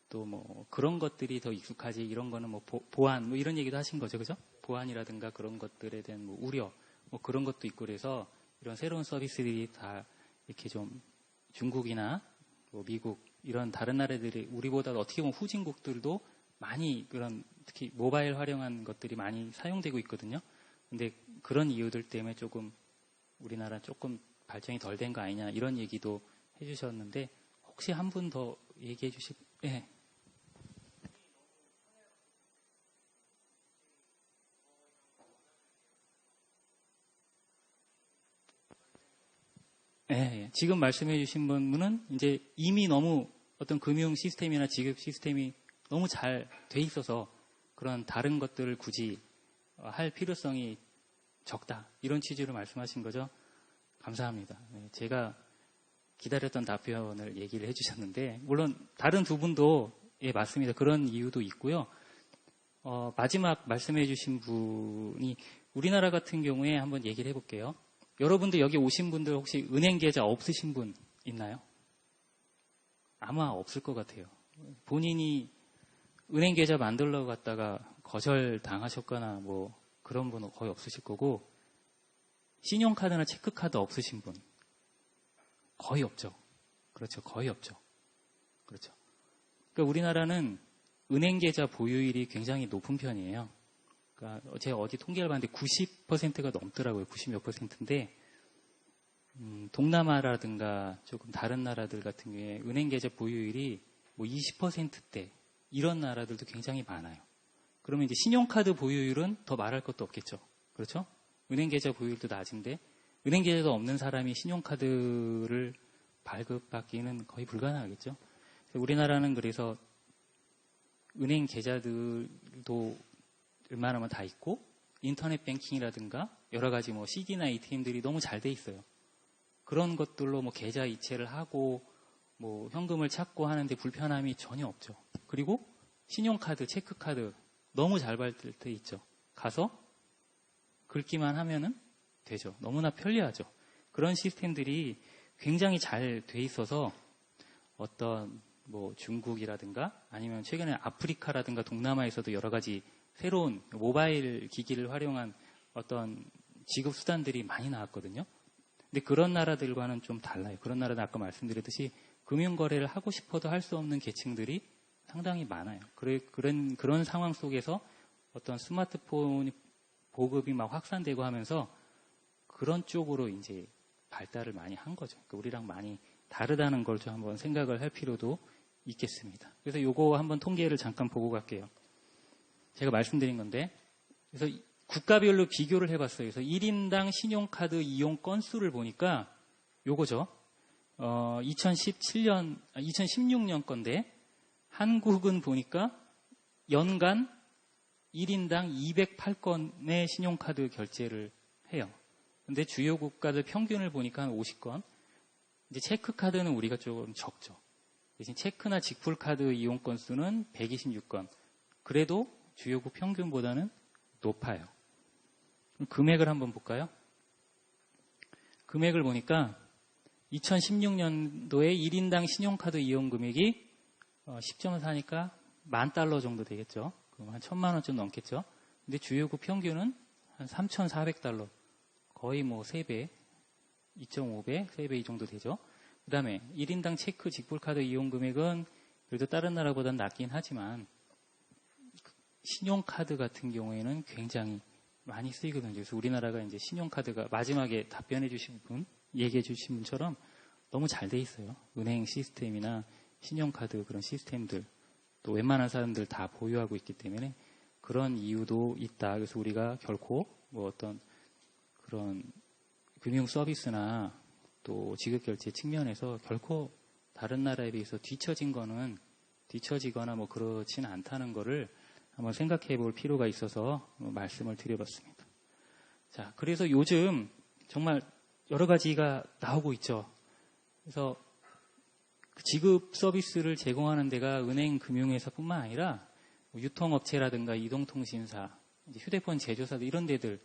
또 뭐 그런 것들이 더 익숙하지 이런 거는 뭐 보안 뭐 이런 얘기도 하신 거죠, 그죠? 보안이라든가 그런 것들에 대한 뭐 우려 뭐 그런 것도 있고 그래서 이런 새로운 서비스들이 다 이렇게 좀 중국이나 뭐 미국 이런 다른 나라들이 우리보다 어떻게 보면 후진국들도 많이 그런 특히 모바일 활용한 것들이 많이 사용되고 있거든요. 근데 그런 이유들 때문에 조금 우리나라 조금 발전이 덜 된 거 아니냐 이런 얘기도 해주셨는데 혹시 한 분 더 얘기해 주실? 네. 네. 지금 말씀해 주신 분은 이제 이미 너무 어떤 금융 시스템이나 지급 시스템이 너무 잘 돼 있어서 그런 다른 것들을 굳이 할 필요성이 적다. 이런 취지로 말씀하신 거죠. 감사합니다. 네, 제가 기다렸던 답변을 얘기를 해주셨는데 물론 다른 두 분도 예, 맞습니다. 그런 이유도 있고요. 마지막 말씀해 주신 분이 우리나라 같은 경우에 한번 얘기를 해볼게요. 여러분들 여기 오신 분들 혹시 은행 계좌 없으신 분 있나요? 아마 없을 것 같아요. 본인이 은행 계좌 만들러 갔다가 거절 당하셨거나 뭐 그런 분은 거의 없으실 거고 신용카드나 체크카드 없으신 분 거의 없죠. 그렇죠. 거의 없죠. 그렇죠. 그러니까 우리나라는 은행 계좌 보유율이 굉장히 높은 편이에요. 그러니까 제가 어디 통계를 봤는데 90%가 넘더라고요. 90 몇 %인데 동남아라든가 조금 다른 나라들 같은 경우에 은행 계좌 보유율이 뭐 20%대 이런 나라들도 굉장히 많아요. 그러면 이제 신용카드 보유율은 더 말할 것도 없겠죠. 그렇죠? 은행 계좌 보유율도 낮은데 은행 계좌도 없는 사람이 신용카드를 발급받기는 거의 불가능하겠죠. 우리나라는 그래서 은행 계좌들도 웬만하면 다 있고 인터넷 뱅킹이라든가 여러 가지 뭐 CD나 ATM들이 너무 잘 돼 있어요. 그런 것들로 뭐 계좌 이체를 하고 뭐 현금을 찾고 하는데 불편함이 전혀 없죠. 그리고 신용카드, 체크카드 너무 잘 발달돼 있죠. 가서 긁기만 하면은 되죠. 너무나 편리하죠. 그런 시스템들이 굉장히 잘 돼 있어서 어떤 뭐 중국이라든가 아니면 최근에 아프리카라든가 동남아에서도 여러 가지 새로운 모바일 기기를 활용한 어떤 지급 수단들이 많이 나왔거든요. 근데 그런 나라들과는 좀 달라요. 그런 나라는 아까 말씀드렸듯이 금융거래를 하고 싶어도 할 수 없는 계층들이 상당히 많아요. 그런 상황 속에서 어떤 스마트폰 보급이 막 확산되고 하면서 그런 쪽으로 이제 발달을 많이 한 거죠. 그러니까 우리랑 많이 다르다는 걸 좀 한번 생각을 할 필요도 있겠습니다. 그래서 요거 한번 통계를 잠깐 보고 갈게요. 제가 말씀드린 건데, 그래서 국가별로 비교를 해봤어요. 그래서 1인당 신용카드 이용 건수를 보니까 요거죠. 2016년 건데, 한국은 보니까 연간 1인당 208건의 신용카드 결제를 해요. 근데 주요 국가들 평균을 보니까 한 50건. 이제 체크카드는 우리가 조금 적죠. 대신 체크나 직불카드 이용 건수는 126건. 그래도 주요국 평균보다는 높아요. 금액을 한번 볼까요? 금액을 보니까 2016년도에 1인당 신용카드 이용 금액이 10.4니까 $10,000 정도 되겠죠. 그럼 한 1,000만 원 좀 넘겠죠. 근데 주요국 평균은 한 $3,400. 거의 뭐 3배, 2.5배, 3배 이 정도 되죠. 그 다음에 1인당 체크 직불카드 이용 금액은 그래도 다른 나라보다는 낮긴 하지만 신용카드 같은 경우에는 굉장히 많이 쓰이거든요. 그래서 우리나라가 이제 신용카드가 마지막에 답변해 주신 분, 얘기해 주신 분처럼 너무 잘 돼 있어요. 은행 시스템이나 신용카드 그런 시스템들 또 웬만한 사람들 다 보유하고 있기 때문에 그런 이유도 있다. 그래서 우리가 결코 뭐 어떤 그런 금융 서비스나 또 지급결제 측면에서 결코 다른 나라에 비해서 뒤처지거나 뭐 그렇지는 않다는 거를 한번 생각해 볼 필요가 있어서 말씀을 드려봤습니다. 자, 그래서 요즘 정말 여러 가지가 나오고 있죠. 그래서 지급 서비스를 제공하는 데가 은행 금융회사뿐만 아니라 유통업체라든가 이동통신사, 휴대폰 제조사들 이런 데들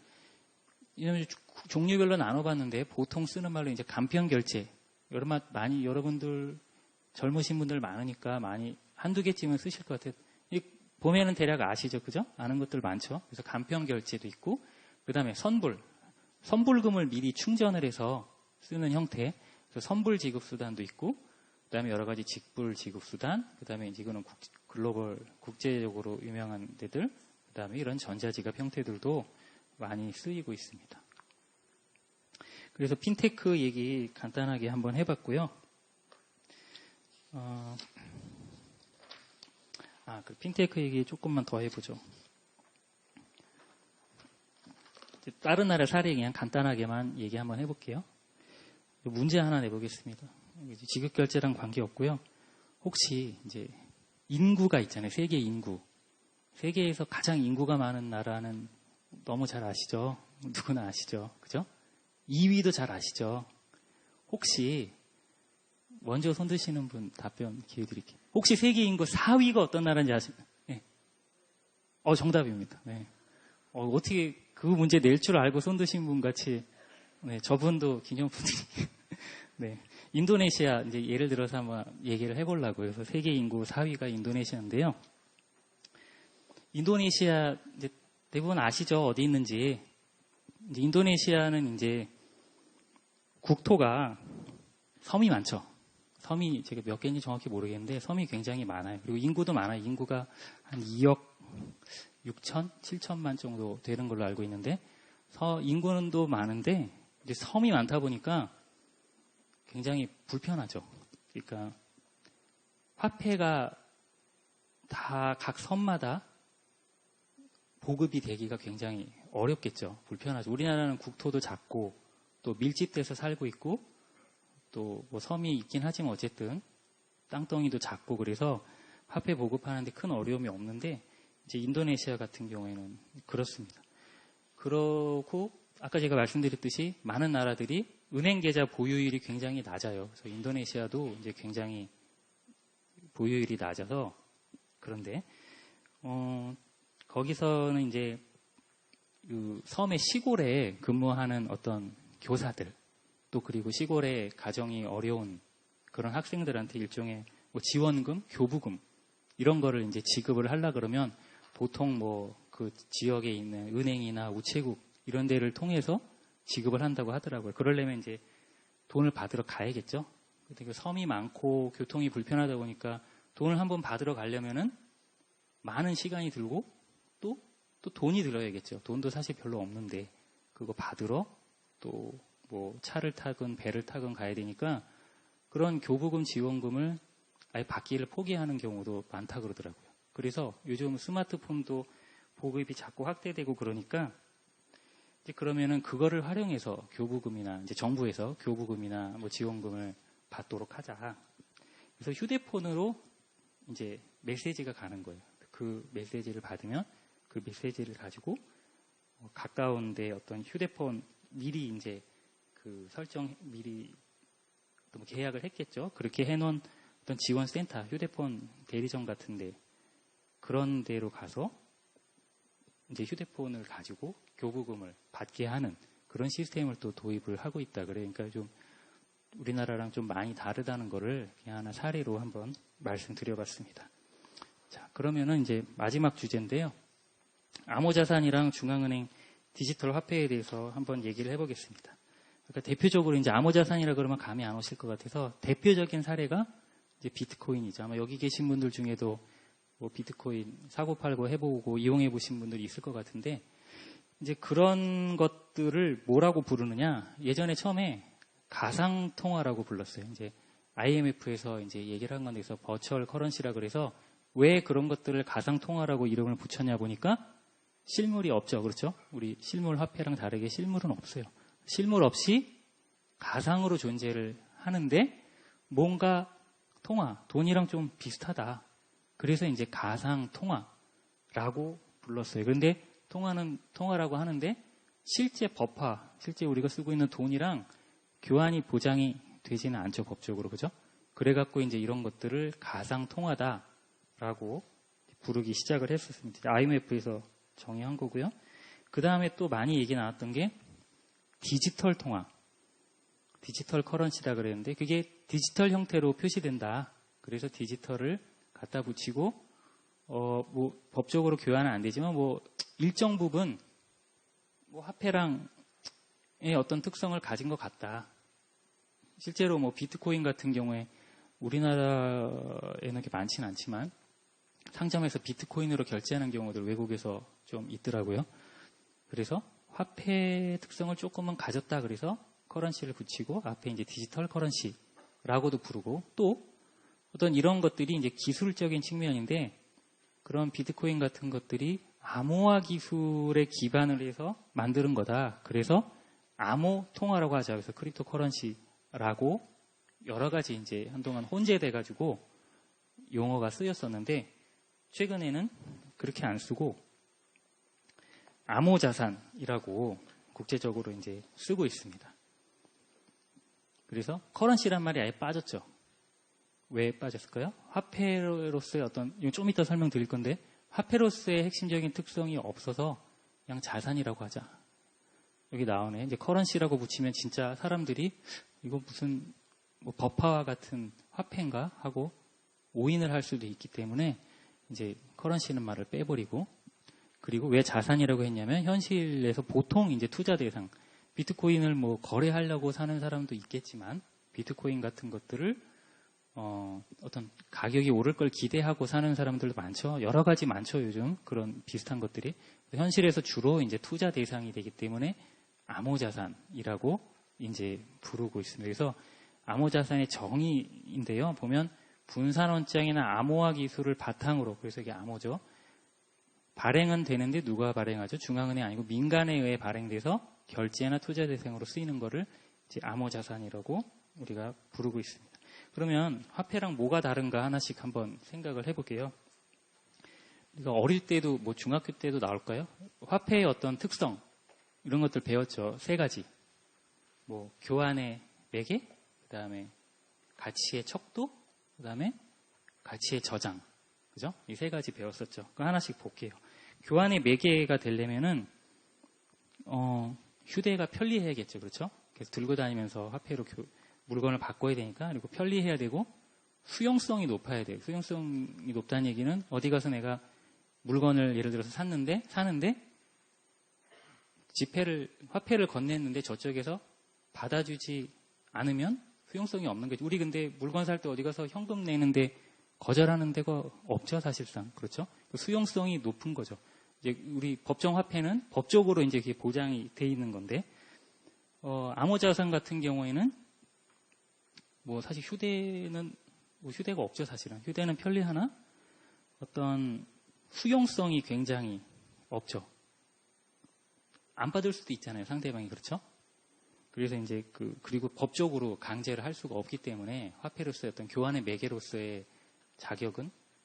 종류별로 나눠봤는데 보통 쓰는 말로 이제 간편결제 여러분들 젊으신 분들 많으니까 많이 한두 개쯤은 쓰실 것 같아요. 보면은 대략 아시죠, 그죠? 아는 것들 많죠. 그래서 간편결제도 있고 그 다음에 선불금을 미리 충전을 해서 쓰는 형태. 그래서 선불 지급 수단도 있고 그 다음에 여러 가지 직불 지급 수단. 그 다음에 이거는 글로벌 국제적으로 유명한 데들. 그 다음에 이런 전자지갑 형태들도 많이 쓰이고 있습니다. 그래서 핀테크 얘기 간단하게 한번 해봤고요. 그 핀테크 얘기 조금만 더 해보죠. 다른 나라 사례 그냥 간단하게만 얘기 한번 해볼게요. 문제 하나 내보겠습니다. 지급결제랑 관계없고요. 혹시 이제 인구가 있잖아요. 세계 인구. 세계에서 가장 인구가 많은 나라는 너무 잘 아시죠? 누구나 아시죠? 그죠? 2위도 잘 아시죠? 혹시 먼저 손 드시는 분 답변 기회 드릴게요. 혹시 세계 인구 4위가 어떤 나라인지 아십니까? 네. 정답입니다. 네. 어떻게 그 문제 낼 줄 알고 손 드신 분 같이, 네, 저분도 기념품이, 네. 인도네시아, 이제 예를 들어서 한번 얘기를 해보려고요. 그래서 세계 인구 4위가 인도네시아인데요. 인도네시아, 이제 대부분 아시죠? 어디 있는지. 이제 인도네시아는 이제 국토가 섬이 많죠. 섬이 제가 몇 개인지 정확히 모르겠는데 섬이 굉장히 많아요. 그리고 인구도 많아요. 인구가 한 2억 6천, 7천만 정도 되는 걸로 알고 있는데 인구는 또 많은데 이제 섬이 많다 보니까 굉장히 불편하죠. 그러니까 화폐가 다 각 섬마다 보급이 되기가 굉장히 어렵겠죠. 불편하죠. 우리나라는 국토도 작고 또 밀집돼서 살고 있고 또 뭐 섬이 있긴 하지만 어쨌든 땅덩이도 작고 그래서 화폐 보급하는데 큰 어려움이 없는데 이제 인도네시아 같은 경우에는 그렇습니다. 그러고 아까 제가 말씀드렸듯이 많은 나라들이 은행 계좌 보유율이 굉장히 낮아요. 그래서 인도네시아도 이제 굉장히 보유율이 낮아서 그런데 거기서는 이제 그 섬의 시골에 근무하는 어떤 교사들 또 그리고 시골에 가정이 어려운 그런 학생들한테 일종의 뭐 지원금, 교부금 이런 거를 이제 지급을 하려 그러면 보통 뭐 그 지역에 있는 은행이나 우체국 이런 데를 통해서 지급을 한다고 하더라고요. 그러려면 이제 돈을 받으러 가야겠죠. 근데 그 섬이 많고 교통이 불편하다 보니까 돈을 한번 받으러 가려면은 많은 시간이 들고 또 돈이 들어야겠죠. 돈도 사실 별로 없는데 그거 받으러 또 뭐 차를 타건 배를 타건 가야 되니까 그런 교부금 지원금을 아예 받기를 포기하는 경우도 많다 그러더라고요. 그래서 요즘 스마트폰도 보급이 자꾸 확대되고 그러니까 이제 그러면은 그거를 활용해서 교부금이나 이제 정부에서 교부금이나 뭐 지원금을 받도록 하자. 그래서 휴대폰으로 이제 메시지가 가는 거예요. 그 메시지를 받으면 그 메시지를 가지고 가까운 데 어떤 휴대폰 미리 이제 그 설정 미리 또 계약을 했겠죠. 그렇게 해놓은 어떤 지원센터, 휴대폰 대리점 같은데 그런 데로 가서 이제 휴대폰을 가지고 교부금을 받게 하는 그런 시스템을 또 도입을 하고 있다. 그러니까 좀 우리나라랑 좀 많이 다르다는 거를 그냥 하나 사례로 한번 말씀드려봤습니다. 자, 그러면은 이제 마지막 주제인데요. 암호자산이랑 중앙은행 디지털 화폐에 대해서 한번 얘기를 해보겠습니다. 그러니까 대표적으로 이제 암호자산이라 그러면 감이 안 오실 것 같아서 대표적인 사례가 이제 비트코인이죠. 아마 여기 계신 분들 중에도 뭐 비트코인 사고팔고 해보고 이용해 보신 분들이 있을 것 같은데 이제 그런 것들을 뭐라고 부르느냐? 예전에 처음에 가상통화라고 불렀어요. 이제 IMF에서 이제 얘기를 한 건데, 그래서 버추얼 커런시라 그래서 왜 그런 것들을 가상통화라고 이름을 붙였냐 보니까 실물이 없죠. 그렇죠? 우리 실물 화폐랑 다르게 실물은 없어요. 실물 없이 가상으로 존재를 하는데 뭔가 통화, 돈이랑 좀 비슷하다. 그래서 이제 가상통화라고 불렀어요. 그런데 통화라고 하는데 실제 법화, 실제 우리가 쓰고 있는 돈이랑 교환이 보장이 되지는 않죠, 법적으로. 그죠? 그래갖고 이제 이런 것들을 가상통화다라고 부르기 시작을 했었습니다. IMF에서 정의한 거고요. 그 다음에 또 많이 얘기 나왔던 게 디지털 통화, 디지털 커런시라 그랬는데 그게 디지털 형태로 표시된다. 그래서 디지털을 갖다 붙이고 뭐 법적으로 교환은 안 되지만 뭐 일정 부분 뭐 화폐랑의 어떤 특성을 가진 것 같다. 실제로 뭐 비트코인 같은 경우에 우리나라에는 그렇게 많지는 않지만 상점에서 비트코인으로 결제하는 경우들 외국에서 좀 있더라고요. 그래서 화폐 특성을 조금은 가졌다. 그래서 커런시를 붙이고 앞에 이제 디지털 커런시라고도 부르고 또 어떤 이런 것들이 이제 기술적인 측면인데 그런 비트코인 같은 것들이 암호화 기술에 기반을 해서 만드는 거다. 그래서 암호 통화라고 하자. 그래서 크립토 커런시라고 여러 가지 이제 한동안 혼재돼 가지고 용어가 쓰였었는데 최근에는 그렇게 안 쓰고 암호자산이라고 국제적으로 이제 쓰고 있습니다. 그래서 커런시란 말이 아예 빠졌죠. 왜 빠졌을까요? 화폐로서의 어떤, 좀 이따 설명드릴 건데 화폐로서의 핵심적인 특성이 없어서 그냥 자산이라고 하자. 여기 나오네. 이제 커런시라고 붙이면 진짜 사람들이 이거 무슨 뭐 법화와 같은 화폐인가 하고 오인을 할 수도 있기 때문에 이제 커런시는 말을 빼버리고 그리고 왜 자산이라고 했냐면 현실에서 보통 이제 투자 대상 비트코인을 뭐 거래하려고 사는 사람도 있겠지만 비트코인 같은 것들을 어떤 가격이 오를 걸 기대하고 사는 사람들도 많죠. 여러 가지 많죠. 요즘 그런 비슷한 것들이 현실에서 주로 이제 투자 대상이 되기 때문에 암호자산이라고 이제 부르고 있습니다. 그래서 암호자산의 정의인데요. 보면 분산원장이나 암호화 기술을 바탕으로 그래서 이게 암호죠. 발행은 되는데 누가 발행하죠? 중앙은행 아니고 민간에 의해 발행돼서 결제나 투자 대상으로 쓰이는 거를 이제 암호자산이라고 우리가 부르고 있습니다. 그러면 화폐랑 뭐가 다른가 하나씩 한번 생각을 해볼게요. 우리가 어릴 때도 뭐 중학교 때도 나올까요? 화폐의 어떤 특성 이런 것들 배웠죠. 세 가지. 뭐 교환의 매개, 그다음에 가치의 척도, 그다음에 가치의 저장. 그죠? 이 세 가지 배웠었죠. 그 하나씩 볼게요. 교환의 매개가 되려면은 휴대가 편리해야겠죠. 그렇죠? 그래서 들고 다니면서 화폐로 물건을 바꿔야 되니까 그리고 편리해야 되고 수용성이 높아야 돼요. 수용성이 높다는 얘기는 어디 가서 내가 물건을 예를 들어서 사는데 화폐를 건넸는데 저쪽에서 받아주지 않으면 수용성이 없는 거죠. 우리 근데 물건 살 때 어디 가서 현금 내는데 거절하는 데가 없죠, 사실상. 그렇죠? 수용성이 높은 거죠. 이제 우리 법정 화폐는 법적으로 이제 그게 보장이 돼 있는 건데, 암호자산 같은 경우에는 뭐 사실 휴대는 뭐 휴대가 없죠, 사실은. 휴대는 편리하나 어떤 수용성이 굉장히 없죠. 안 받을 수도 있잖아요, 상대방이. 그렇죠? 그래서 이제 그리고 법적으로 강제를 할 수가 없기 때문에 화폐로서의 어떤 교환의 매개로서의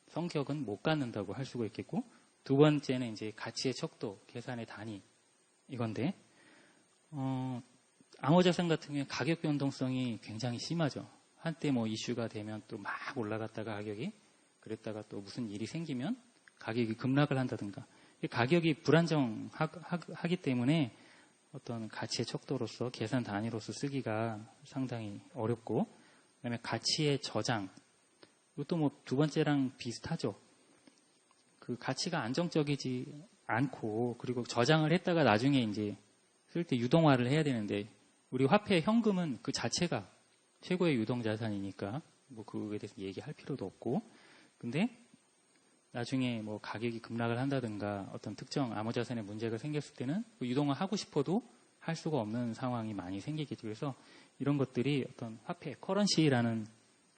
성격은 못 갖는다고 할 수가 있겠고, 두 번째는 이제 가치의 척도, 계산의 단위, 이건데, 암호자산 같은 경우에 가격 변동성이 굉장히 심하죠. 한때 뭐 이슈가 되면 또 막 올라갔다가 가격이 그랬다가 또 무슨 일이 생기면 가격이 급락을 한다든가. 가격이 불안정하기 때문에 어떤 가치의 척도로서 계산 단위로서 쓰기가 상당히 어렵고, 그다음에 가치의 저장. 이것도 뭐 두 번째랑 비슷하죠. 그 가치가 안정적이지 않고, 그리고 저장을 했다가 나중에 이제 쓸 때 유동화를 해야 되는데, 우리 화폐 현금은 그 자체가 최고의 유동자산이니까 뭐 그거에 대해서 얘기할 필요도 없고, 근데 나중에 뭐 가격이 급락을 한다든가 어떤 특정 암호자산에 문제가 생겼을 때는 유동화 하고 싶어도 할 수가 없는 상황이 많이 생기겠죠. 그래서 이런 것들이 어떤 화폐, 커런시라는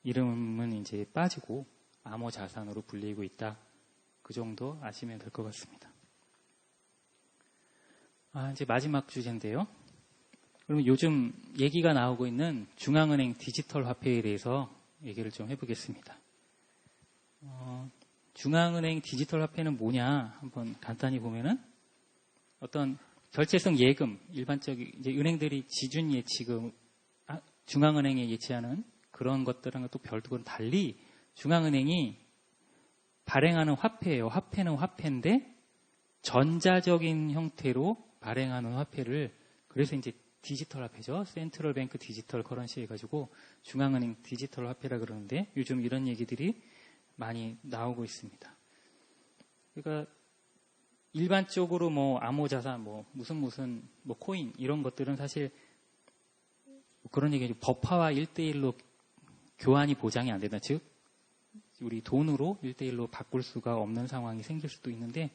이름은 이제 빠지고 암호자산으로 불리고 있다. 그 정도 아시면 될 것 같습니다. 이제 마지막 주제인데요. 그러면 요즘 얘기가 나오고 있는 중앙은행 디지털 화폐에 대해서 얘기를 좀 해보겠습니다. 중앙은행 디지털 화폐는 뭐냐 한번 간단히 보면은 어떤 결제성 예금, 일반적인 이제 은행들이 지준 예치금, 중앙은행에 예치하는 그런 것들과는 또 별도로 달리 중앙은행이 발행하는 화폐예요. 화폐는 화폐인데 전자적인 형태로 발행하는 화폐를, 그래서 이제 디지털 화폐죠. 센트럴 뱅크 디지털 커런시 해가지고 중앙은행 디지털 화폐라 그러는데, 요즘 이런 얘기들이 많이 나오고 있습니다. 그러니까 일반적으로 뭐 암호자산, 뭐 무슨 뭐 코인 이런 것들은 사실 그런 얘기죠. 법화와 1대1로 교환이 보장이 안 된다. 즉 우리 돈으로 1대1로 바꿀 수가 없는 상황이 생길 수도 있는데,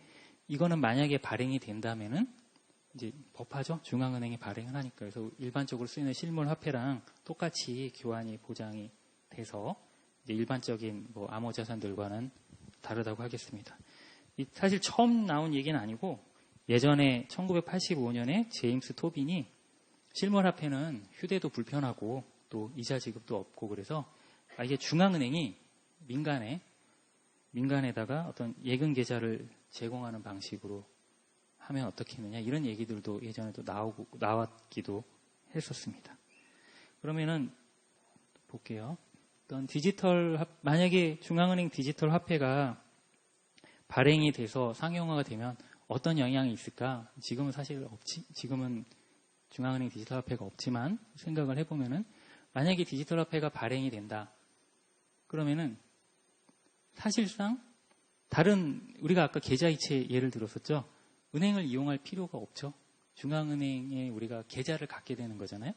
이거는 만약에 발행이 된다면은 이제 법화죠. 중앙은행이 발행을 하니까. 그래서 일반적으로 쓰이는 실물 화폐랑 똑같이 교환이 보장이 돼서 이제 일반적인 뭐 암호자산들과는 다르다고 하겠습니다. 사실 처음 나온 얘기는 아니고, 예전에 1985년에 제임스 토빈이 실물 화폐는 휴대도 불편하고 또 이자 지급도 없고, 그래서 이게 중앙은행이 민간에다가 어떤 예금 계좌를 제공하는 방식으로 하면 어떻겠느냐, 이런 얘기들도 예전에도 나왔기도 했었습니다. 그러면은 볼게요. 어떤 만약에 중앙은행 디지털 화폐가 발행이 돼서 상용화가 되면 어떤 영향이 있을까? 지금은 사실 지금은 중앙은행 디지털 화폐가 없지만 생각을 해보면은, 만약에 디지털 화폐가 발행이 된다. 그러면은 사실상 우리가 아까 계좌이체 예를 들었었죠. 은행을 이용할 필요가 없죠. 중앙은행에 우리가 계좌를 갖게 되는 거잖아요.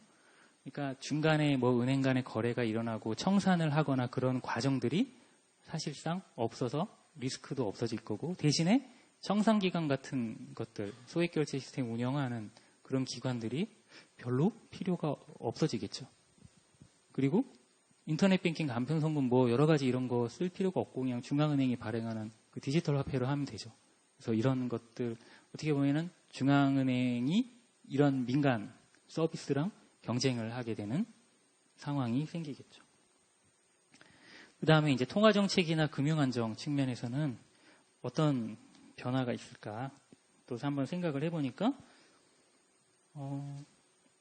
그러니까 중간에 뭐 은행 간의 거래가 일어나고 청산을 하거나 그런 과정들이 사실상 없어서 리스크도 없어질 거고, 대신에 청산기관 같은 것들, 소액결제 시스템 운영하는 그런 기관들이 별로 필요가 없어지겠죠. 그리고 인터넷 뱅킹, 간편송금 뭐 여러 가지 이런 거 쓸 필요가 없고 그냥 중앙은행이 발행하는 그 디지털 화폐로 하면 되죠. 그래서 이런 것들 어떻게 보면은 중앙은행이 이런 민간 서비스랑 경쟁을 하게 되는 상황이 생기겠죠. 그 다음에 이제 통화정책이나 금융안정 측면에서는 어떤 변화가 있을까? 또 한번 생각을 해보니까,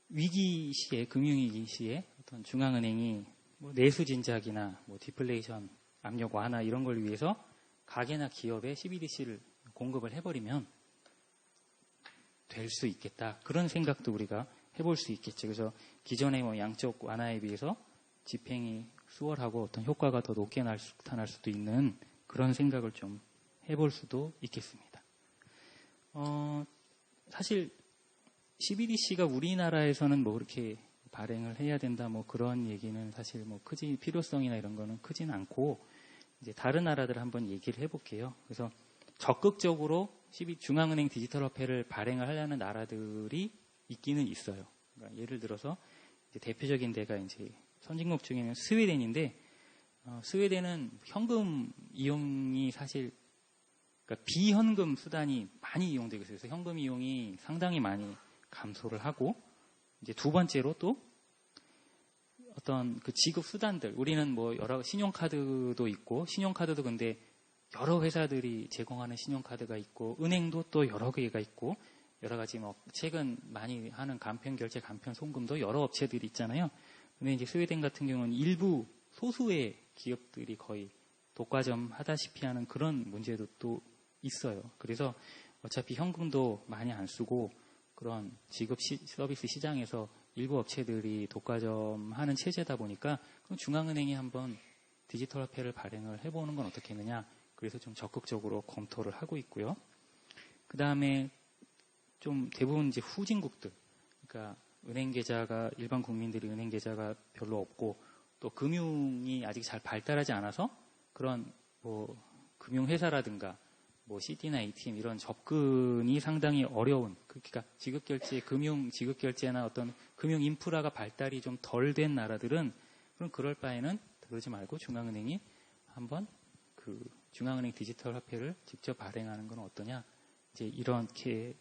위기 시에, 금융위기 시에 어떤 중앙은행이 뭐 내수진작이나 뭐 디플레이션 압력 완화 이런 걸 위해서 가게나 기업에 CBDC를 공급을 해버리면 될 수 있겠다. 그런 생각도 우리가 해볼 수 있겠죠. 그래서 기존의 뭐 양적 완화에 비해서 집행이 수월하고 어떤 효과가 더 높게 나타날 수도 있는 그런 생각을 좀 해볼 수도 있겠습니다. 사실 CBDC가 우리나라에서는 뭐 그렇게 발행을 해야 된다 뭐 그런 얘기는 사실 뭐 필요성이나 이런 거는 크진 않고, 이제 다른 나라들 한번 얘기를 해볼게요. 그래서 적극적으로 중앙은행 디지털 화폐를 발행을 하려는 나라들이 있기는 있어요. 그러니까 예를 들어서 이제 대표적인 데가 이제 선진국 중에는 스웨덴인데, 스웨덴은 현금 이용이 사실, 그러니까 비현금 수단이 많이 이용되고 있어요. 그래서 현금 이용이 상당히 많이 감소를 하고, 이제 두 번째로 또 어떤 그 지급 수단들, 우리는 뭐 여러 신용카드도 있고, 신용카드도 근데 여러 회사들이 제공하는 신용카드가 있고, 은행도 또 여러 개가 있고, 여러 가지 뭐 최근 많이 하는 간편 결제, 간편 송금도 여러 업체들이 있잖아요. 근데 이제 스웨덴 같은 경우는 일부 소수의 기업들이 거의 독과점 하다시피 하는 그런 문제도 또 있어요. 그래서 어차피 현금도 많이 안 쓰고 그런 지급 서비스 시장에서 일부 업체들이 독과점 하는 체제다 보니까 그럼 중앙은행이 한번 디지털 화폐를 발행을 해보는 건 어떻겠느냐. 그래서 좀 적극적으로 검토를 하고 있고요. 그 다음에 좀 대부분 이제 후진국들, 그러니까 은행 계좌가 일반 국민들이 은행 계좌가 별로 없고 또 금융이 아직 잘 발달하지 않아서 그런 뭐 금융회사라든가 뭐 CD나 ATM 이런 접근이 상당히 어려운, 그러니까 지급결제, 금융 지급결제나 어떤 금융 인프라가 발달이 좀 덜 된 나라들은 그럼 그럴 바에는 그러지 말고 중앙은행이 한번 그 중앙은행 디지털 화폐를 직접 발행하는 건 어떠냐. 이제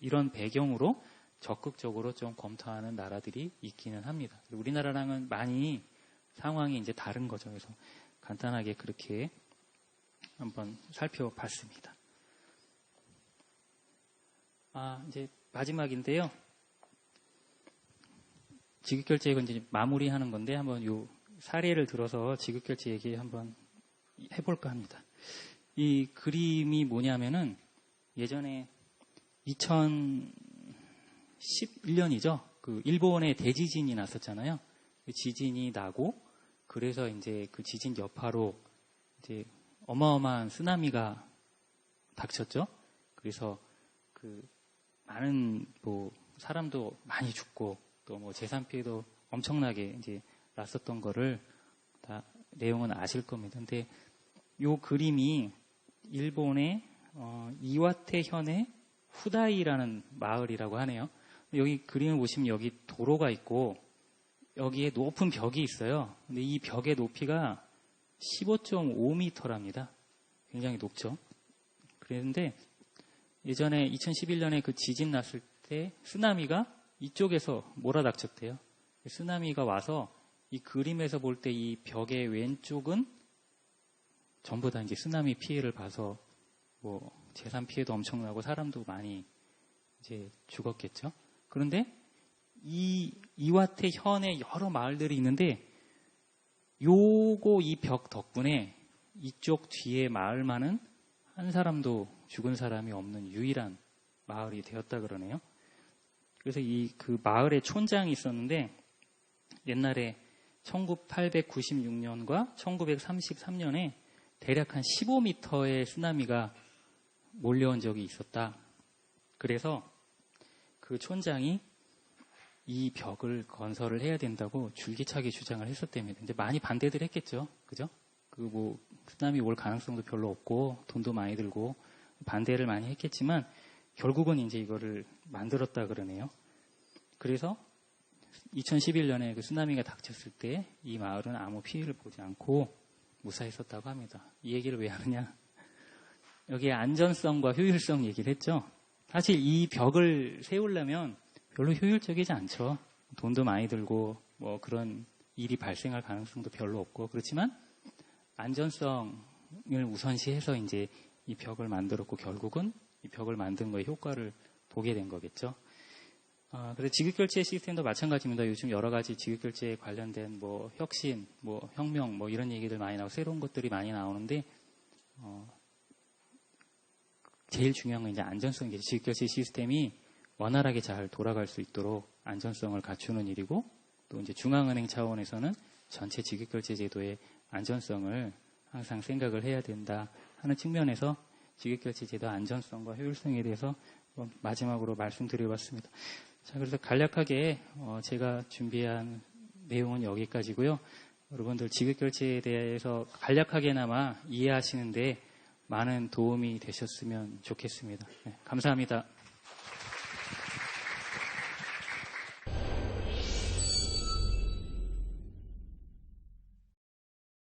이런 배경으로 적극적으로 좀 검토하는 나라들이 있기는 합니다. 우리나라랑은 많이 상황이 이제 다른 거죠. 그래서 간단하게 그렇게 한번 살펴봤습니다. 이제 마지막인데요. 지급결제 이건 이제 마무리하는 건데 한번 요 사례를 들어서 지급결제 얘기 한번 해볼까 합니다. 이 그림이 뭐냐면은 예전에 2011년이죠. 그 일본에 대지진이 났었잖아요. 그 지진이 나고 그래서 이제 그 지진 여파로 이제 어마어마한 쓰나미가 닥쳤죠. 그래서 그 많은 뭐 사람도 많이 죽고 또 뭐 재산 피해도 엄청나게 이제 났었던 거를 다 내용은 아실 겁니다. 근데 요 그림이 일본의 이와테현의 후다이라는 마을이라고 하네요. 여기 그림을 보시면 여기 도로가 있고 여기에 높은 벽이 있어요. 근데 이 벽의 높이가 15.5m랍니다. 굉장히 높죠. 그런데 예전에 2011년에 그 지진 났을 때 쓰나미가 이쪽에서 몰아닥쳤대요. 쓰나미가 와서 이 그림에서 볼 때 이 벽의 왼쪽은 전부 다 이제 쓰나미 피해를 봐서 뭐 재산 피해도 엄청나고 사람도 많이 이제 죽었겠죠. 그런데 이 이와테 현에 여러 마을들이 있는데 이 벽 덕분에 이쪽 뒤에 마을만은 한 사람도 죽은 사람이 없는 유일한 마을이 되었다 그러네요. 그래서 그 마을에 촌장이 있었는데 옛날에 1896년과 1933년에 대략 한 15m의 쓰나미가 몰려온 적이 있었다. 그래서 그 촌장이 이 벽을 건설을 해야 된다고 줄기차게 주장을 했었답니다. 이제 많이 반대들 했겠죠. 그죠? 뭐 쓰나미 올 가능성도 별로 없고 돈도 많이 들고 반대를 많이 했겠지만 결국은 이제 이거를 만들었다 그러네요. 그래서 2011년에 그 쓰나미가 닥쳤을 때 이 마을은 아무 피해를 보지 않고 무사했었다고 합니다. 이 얘기를 왜 하느냐? 여기에 안전성과 효율성 얘기를 했죠. 사실 이 벽을 세우려면 별로 효율적이지 않죠. 돈도 많이 들고 뭐 그런 일이 발생할 가능성도 별로 없고 그렇지만 안전성을 우선시해서 이제 이 벽을 만들었고 결국은 이 벽을 만든 거에 효과를 보게 된 거겠죠. 그래서 지급결제 시스템도 마찬가지입니다. 요즘 여러 가지 지급결제에 관련된 뭐 혁신, 뭐 혁명, 뭐 이런 얘기들 많이 나오고 새로운 것들이 많이 나오는데 제일 중요한 건 이제 안전성이죠. 지급결제 시스템이 원활하게 잘 돌아갈 수 있도록 안전성을 갖추는 일이고 또 이제 중앙은행 차원에서는 전체 지급결제 제도의 안전성을 항상 생각을 해야 된다 하는 측면에서 지급결제 제도 안전성과 효율성에 대해서 마지막으로 말씀드려봤습니다. 자, 그래서 간략하게 제가 준비한 내용은 여기까지고요. 여러분들 지급결제에 대해서 간략하게나마 이해하시는데 많은 도움이 되셨으면 좋겠습니다. 네, 감사합니다.